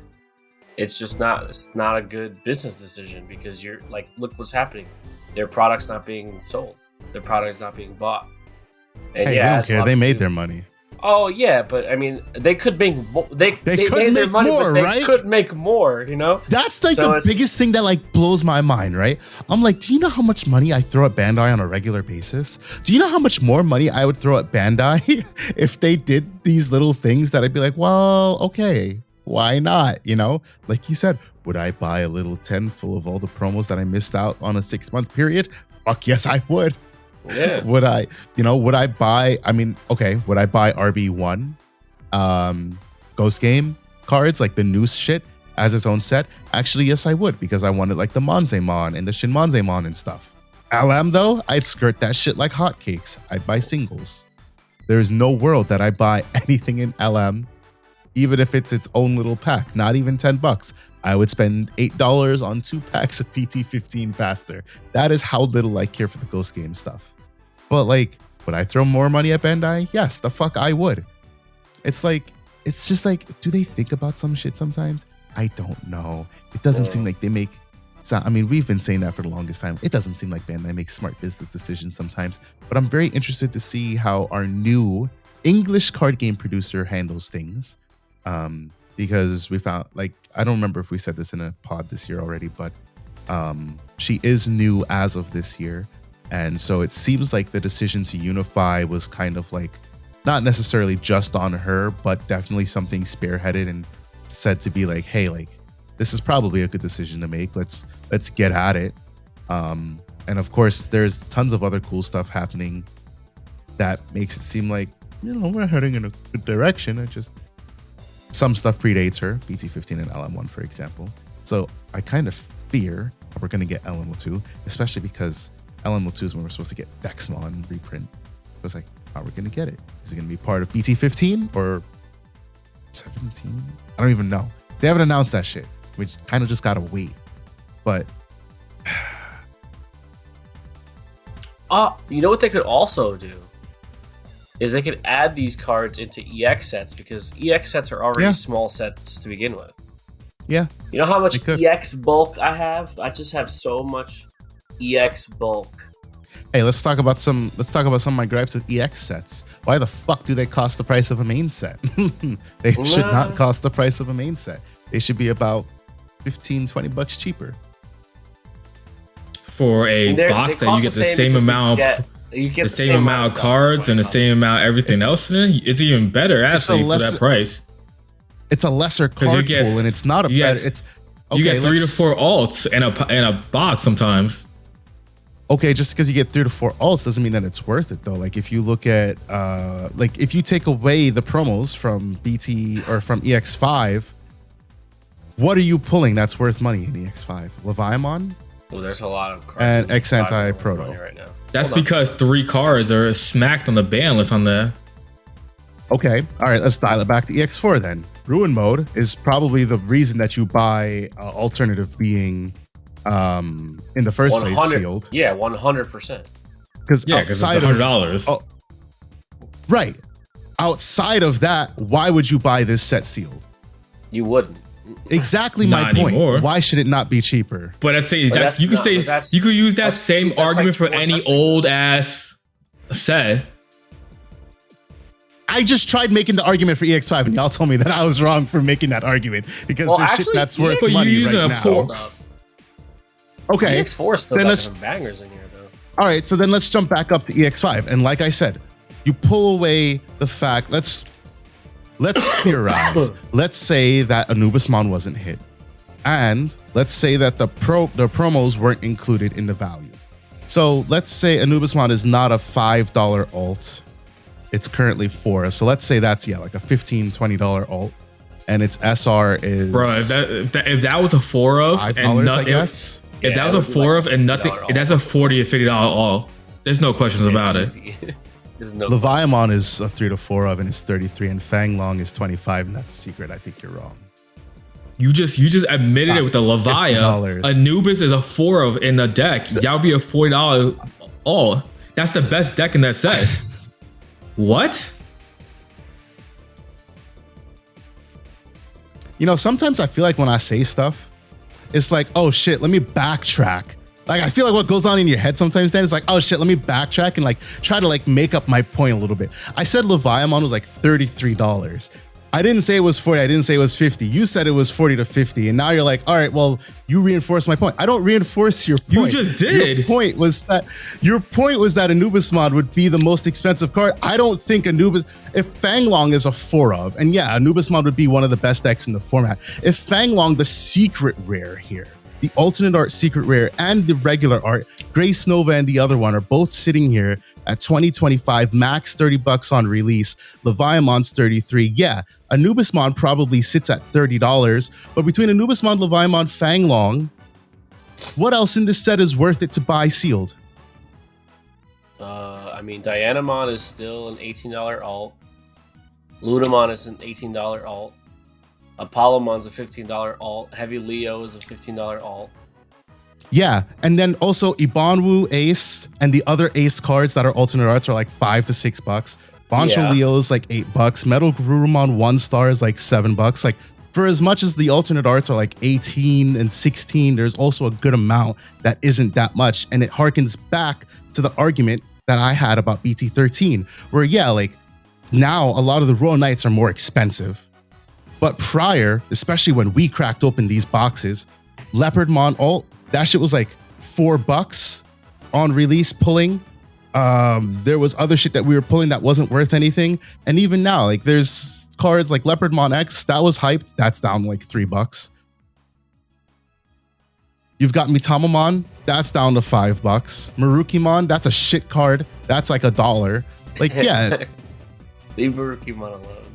It's not a good business decision because you're like, look what's happening. Their product's not being sold. Their product's not being bought. And hey, yeah, they don't care. They made their money. Oh yeah, but I mean, they could make they made their money, more, but they right? could make more. You know, that's like the biggest thing that like blows my mind, right? I'm like, do you know how much money I throw at Bandai on a regular basis? Do you know how much more money I would throw at Bandai if they did these little things that I'd be like, well, okay, why not? You know, like you said, would I buy a little 10 full of all the promos that I missed out on a 6-month period? Fuck yes, I would. Yeah. Would I buy RB1 Ghost Game cards, like the new shit as its own set? Actually, yes, I would, because I wanted like the Monzemon and the Shinmonzemon and stuff. LM though, I'd skirt that shit like hotcakes. I'd buy singles. There's no world that I buy anything in LM, even if it's its own little pack, not even $10. I would spend $8 on 2 packs of BT15 faster. That is how little I care for the Ghost Game stuff. But like, would I throw more money at Bandai? Yes, the fuck I would. It's just like, do they think about some shit sometimes? I don't know. It doesn't seem like they make So, I mean, we've been saying that for the longest time. It doesn't seem like Bandai makes smart business decisions sometimes, but I'm very interested to see how our new English card game producer handles things. Because we found, like, I don't remember if we said this in a pod this year already, but she is new as of this year. And so it seems like the decision to unify was kind of like, not necessarily just on her, but definitely something spearheaded and said to be like, hey, like, this is probably a good decision to make. Let's get at it. And of course, there's tons of other cool stuff happening that makes it seem like, you know, we're heading in a good direction. It just, some stuff predates her, BT15 and LM1, for example. So I kind of fear we're going to get LMO2, especially because LMO2 is when we're supposed to get Dexmon reprint. So it's like, how are we going to get it? Is it going to be part of BT15 or 17? I don't even know. They haven't announced that shit. We kind of just got to wait. But you know what they could also do? Is they could add these cards into EX sets, because EX sets are already small sets to begin with. Yeah. You know how much EX bulk I have? I just have so much EX bulk. Hey, let's talk about some of my gripes with EX sets. Why the fuck do they cost the price of a main set? They should not cost the price of a main set. They should be about $15-$20 cheaper. For a box that you get the same amount the same amount of cards and the same amount of everything else in it, it's even better actually for that price. It's a lesser card pool, and it's not a better. It's okay, you get 3 to 4 alts in a box sometimes. Okay, just because you get 3 to 4 alts doesn't mean that it's worth it though. Like if you look at like if you take away the promos from BT or from EX5, what are you pulling that's worth money in EX5? Leviamon? Oh, there's a lot of cards. And X-Anti Proto. Right now. That's because 3 cards are smacked on the ban list on the. Okay, all right, let's dial it back to EX4 then. Ruin mode is probably the reason that you buy alternative being in the first place sealed. Yeah, 100%. Because it's $100. Right. Outside of that, why would you buy this set sealed? You wouldn't. Exactly my point. Anymore. Why should it not be cheaper? But you could use that same argument for any old ass set. I just tried making the argument for EX5, and y'all told me that I was wrong for making that argument because there's shit that's worth money right now. Okay, EX4 still got some bangers in here, though. All right, so then let's jump back up to EX5, and like I said, you pull away the fact. Let's theorize. Let's say that Anubismon wasn't hit, and let's say that the promos weren't included in the value. So let's say Anubismon is not a $5 alt. It's currently $4. So let's say that's like a $15-$20 alt, and its SR is if that was a $4 of $5, and I guess. If that was a $4 of and nothing, that's a $40 or $50 alt. There's no questions about it. There's no Leviamon is a 3 to 4 of, and it's 33, and Fanglong is 25, and that's a secret. I think you're wrong. You just admitted it with the Levia. Anubis is a 4 of in the deck. That would be a $40 alt. That's the best deck in that set. What? You know, sometimes I feel like when I say stuff, it's like, oh shit, let me backtrack. Like, I feel like what goes on in your head sometimes then is like, oh shit, let me backtrack and like try to like make up my point a little bit. I said Leviamon was like $33. I didn't say it was 40. I didn't say it was 50. You said it was 40 to 50. And now you're like, all right, well, you reinforced my point. I don't reinforce your point. You just did. Your point was that Anubismon would be the most expensive card. I don't think if Fanglong is a 4 of, and yeah, Anubismon would be one of the best decks in the format. If Fanglong, the secret rare here, the alternate art secret rare and the regular art, Grace Nova and the other one are both sitting here at 2025, max $30 on release. Leviamon's 33. Yeah, Anubismon probably sits at $30, but between Anubismon, Leviamon, Fanglong, what else in this set is worth it to buy sealed? I mean, Dianamon is still an $18 alt. Lunamon is an $18 alt. Apollomon's a $15 alt. Heavy Leo is a $15 alt. Yeah, and then also Ibanwu Ace and the other Ace cards that are alternate arts are like $5 to $6. Bancho Leo is like $8. Metal Gurumon 1 star is like $7. Like for as much as the alternate arts are like 18 and 16, there's also a good amount that isn't that much. And it harkens back to the argument that I had about BT13, where yeah, like now a lot of the Royal Knights are more expensive. But prior, especially when we cracked open these boxes, Leopardmon alt, that shit was like $4 on release pulling. There was other shit that we were pulling that wasn't worth anything. And even now, like there's cards like Leopardmon X, that was hyped. That's down like $3. You've got Mitamamon, that's down to $5. Marukimon, that's a shit card. That's like $1. Like, yeah. Leave Marukimon alone.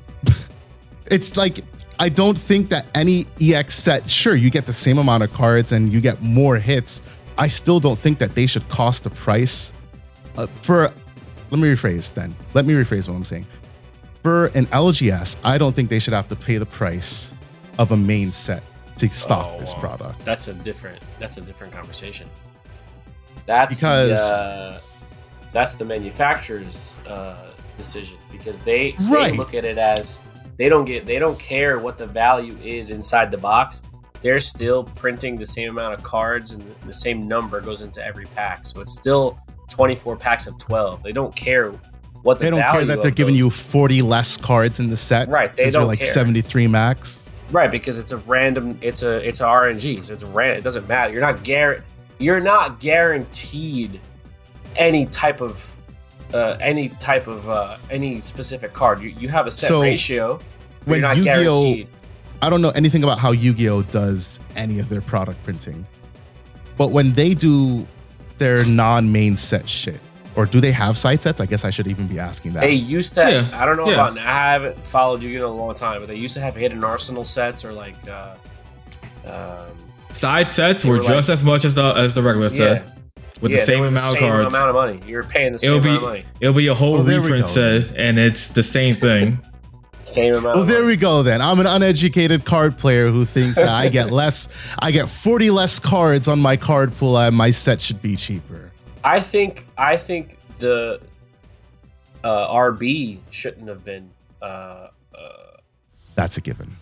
It's like, I don't think that any EX set, sure, you get the same amount of cards and you get more hits. I still don't think that they should cost the price let me rephrase what I'm saying. For an LGS, I don't think they should have to pay the price of a main set to stock this product. That's a different conversation. That's the manufacturer's decision, because they look at it as they don't care what the value is inside the box. They're still printing the same amount of cards and the same number goes into every pack. So it's still 24 packs of 12. They don't care what the value. They don't care that they're giving you 40 less cards in the set. Right. They don't like care. 73 max. Right, because it's a random. It's a RNG. So it's random. It doesn't matter. You're not guaranteed any type of any specific card. You have a set ratio. When you're not guaranteed. I don't know anything about how Yu-Gi-Oh does any of their product printing, but when they do their non-main set shit, or do they have side sets? I guess I should even be asking that. They used to. Yeah. I don't know about. I haven't followed Yu-Gi-Oh in a long time, but they used to have hidden arsenal sets or like side sets were just as much as the regular set. With the same amount of cards. Amount of money. You're paying the same amount of money. It'll be a whole reprint set, and it's the same thing. Same amount. Well, there we go then. I'm an uneducated card player who thinks that I get 40 less cards on my card pool and my set should be cheaper. I think the RB shouldn't have been. That's a given.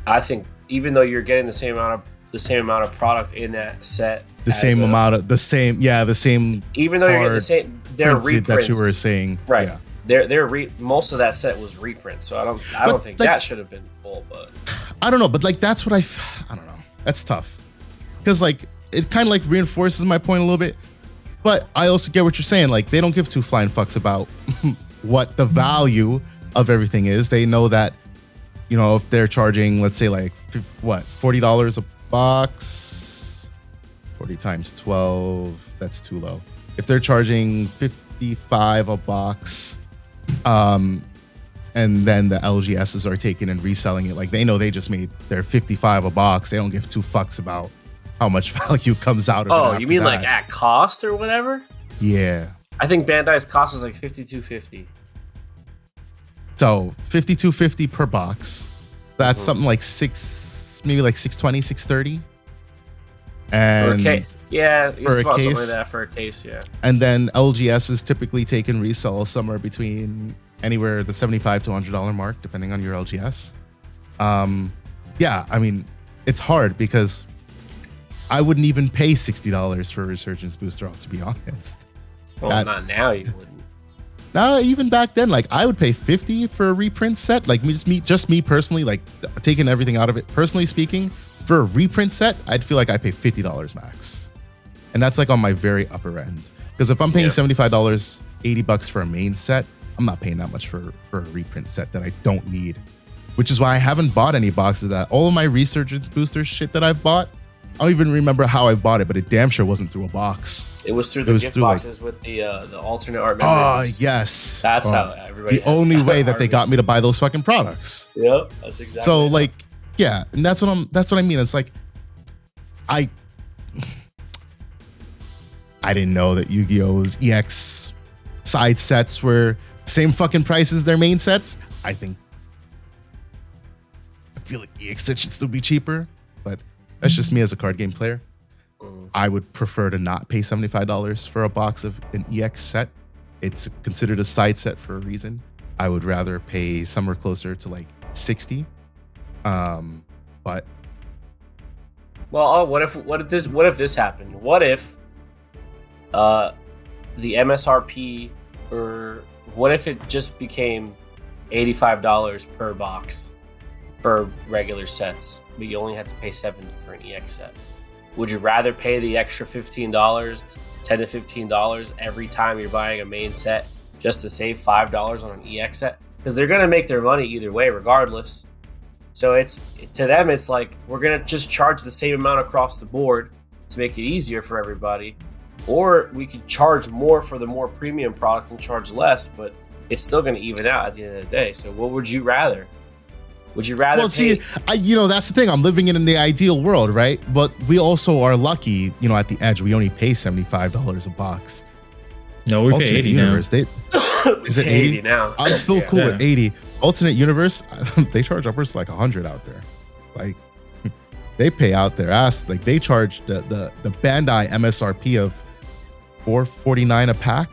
I think even though you're getting the same amount of product in that set, the same. Even though you're getting the same, they're reprints that you were saying, right? Yeah. Most of that set was reprints, so I don't think that should have been full. But I don't know, but like that's what I don't know. That's tough because like it kind of like reinforces my point a little bit. But I also get what you're saying. Like they don't give two flying fucks about what the value of everything is. They know that, you know, if they're charging, let's say like $40 a box, 40 times 12, that's too low. If they're charging $55 a box, and then the LGSs are taking and reselling it, like they know they just made their $55 a box. They don't give two fucks about how much value comes out of it. Oh, you mean like at cost or whatever? Yeah. I think Bandai's cost is like $52.50. So $52.50 per box. That's something like maybe like $620, $630. And for a case. Yeah, it's about something like that for a case, yeah. And then LGS is typically take and resell somewhere between anywhere the $75 to $100 mark, depending on your LGS. Yeah, I mean, it's hard because I wouldn't even pay $60 for a Resurgence booster, to be honest. Well, not now, you wouldn't. Even back then, like I would pay $50 for a reprint set. Like just me personally, like taking everything out of it, personally speaking, for a reprint set, I'd feel like I pay $50 max. And that's like on my very upper end. Because if I'm paying $75, $80 for a main set, I'm not paying that much for a reprint set that I don't need. Which is why I haven't bought any boxes of that. All of my Resurgence booster shit that I've bought, I don't even remember how I bought it, but it damn sure wasn't through a box. It was through the gift boxes with the alternate art members. Oh, yes. That's how everybody. The only way that they got me to buy those fucking products. Yep, that's exactly. So like, yeah, and that's what I mean. It's like, I didn't know that Yu-Gi-Oh's EX side sets were same fucking price as their main sets. I feel like EX sets should still be cheaper, but that's just me as a card game player. I would prefer to not pay $75 for a box of an EX set. It's considered a side set for a reason. I would rather pay somewhere closer to like $60. But well, what if this happened? What if the MSRP, or what if it just became $85 per box for regular sets, but you only have to pay $70 for an EX set? Would you rather pay the extra $15, $10 to $15 every time you're buying a main set just to save $5 on an EX set? Because they're gonna make their money either way, regardless. So to them, it's like, we're gonna just charge the same amount across the board to make it easier for everybody, or we could charge more for the more premium products and charge less, but it's still gonna even out at the end of the day. So what would you rather? Would you rather? Well, see, that's the thing. I'm living in the ideal world, right? But we also are lucky, at the Edge, we only pay $75 a box. No, we pay 80 Universe, now. Is it 80 now? I'm still cool with 80. Alternate Universe, they charge upwards to like 100 out there. Like, they pay out their ass. Like, they charge the Bandai MSRP of $449 a pack,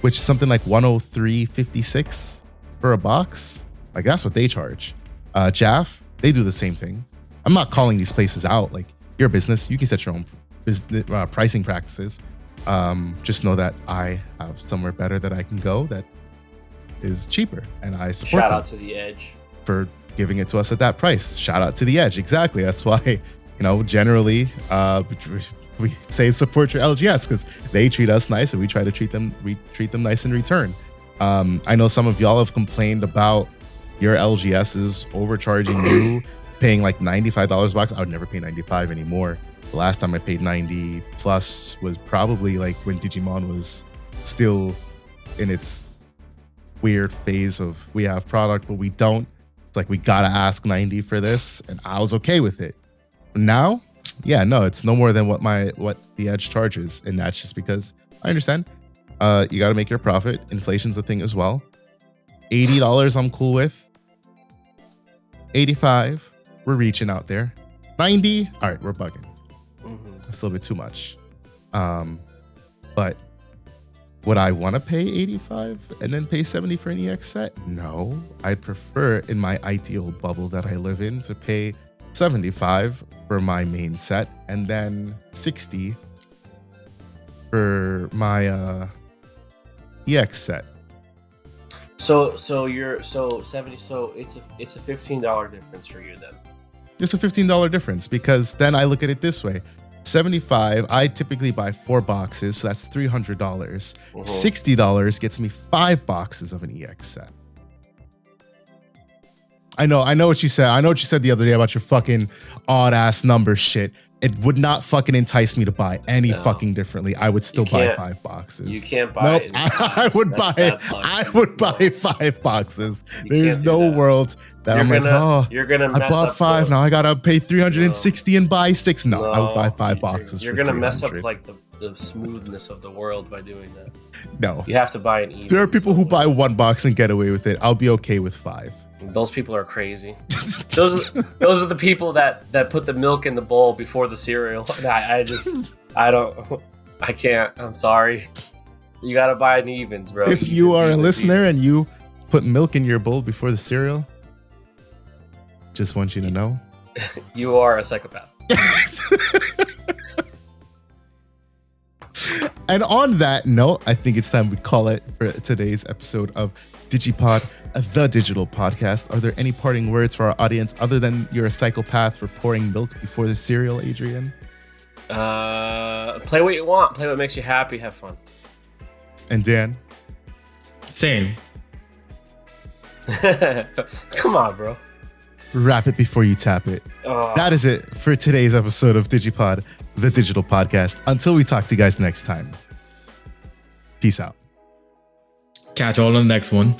which is something like $103.56 for a box. Like, that's what they charge. Jaff, they do the same thing. I'm not calling these places out. Like, your business, you can set your own business pricing practices. Just know that I have somewhere better that I can go that is cheaper, and I support Shout them out to the Edge for giving it to us at that price. Shout out to the Edge. Exactly. That's why, generally, we say support your LGS, because they treat us nice and we try to treat them nice in return. I know some of y'all have complained about your LGSs overcharging you, paying like $95 a box. I would never pay $95 anymore. The last time I paid $90 plus was probably like when Digimon was still in its weird phase of, we have product, but we don't. It's like, we gotta ask $90 for this, and I was okay with it. Now, yeah, no, it's no more than what the Edge charges, and that's just because I understand. You gotta make your profit. Inflation's a thing as well. $80 I'm cool with. $85, we're reaching out there. $90, all right, we're bugging. That's a little bit too much. But would I want to pay $85 and then pay $70 for an EX set? No, I'd prefer, in my ideal bubble that I live in, to pay $75 for my main set and then $60 for my EX set. So it's a $15 difference for you then. It's a $15 difference, because then I look at it this way. $75, I typically buy 4 boxes, so that's $300. $60 gets me 5 boxes of an EX set. I know what you said. I know what you said the other day about your fucking odd ass number shit. It would not fucking entice me to buy any fucking differently. I would still buy 5 boxes. You can't buy it. I would buy 5 boxes. There's no world that I bought 5. Now I gotta pay $360 and buy 6. No, I would buy 5 boxes. You're gonna mess up like the smoothness of the world by doing that. No, you have to buy an even. There are people who buy 1 box and get away with it. I'll be okay with 5. Those people are crazy. Those are the people that put the milk in the bowl before the cereal. I can't. I'm sorry. You gotta buy an evens, bro. If you are a listener and you put milk in your bowl before the cereal, just want you to know, you are a psychopath. And on that note, I think it's time we call it for today's episode of DigiPod, the digital podcast. Are there any parting words for our audience other than you're a psychopath for pouring milk before the cereal, Adrian? Play what you want. Play what makes you happy. Have fun. And Dan? Same. Come on, bro. Wrap it before you tap it. That is it for today's episode of DigiPod, the digital podcast. Until we talk to you guys next time. Peace out. Catch you all on the next one.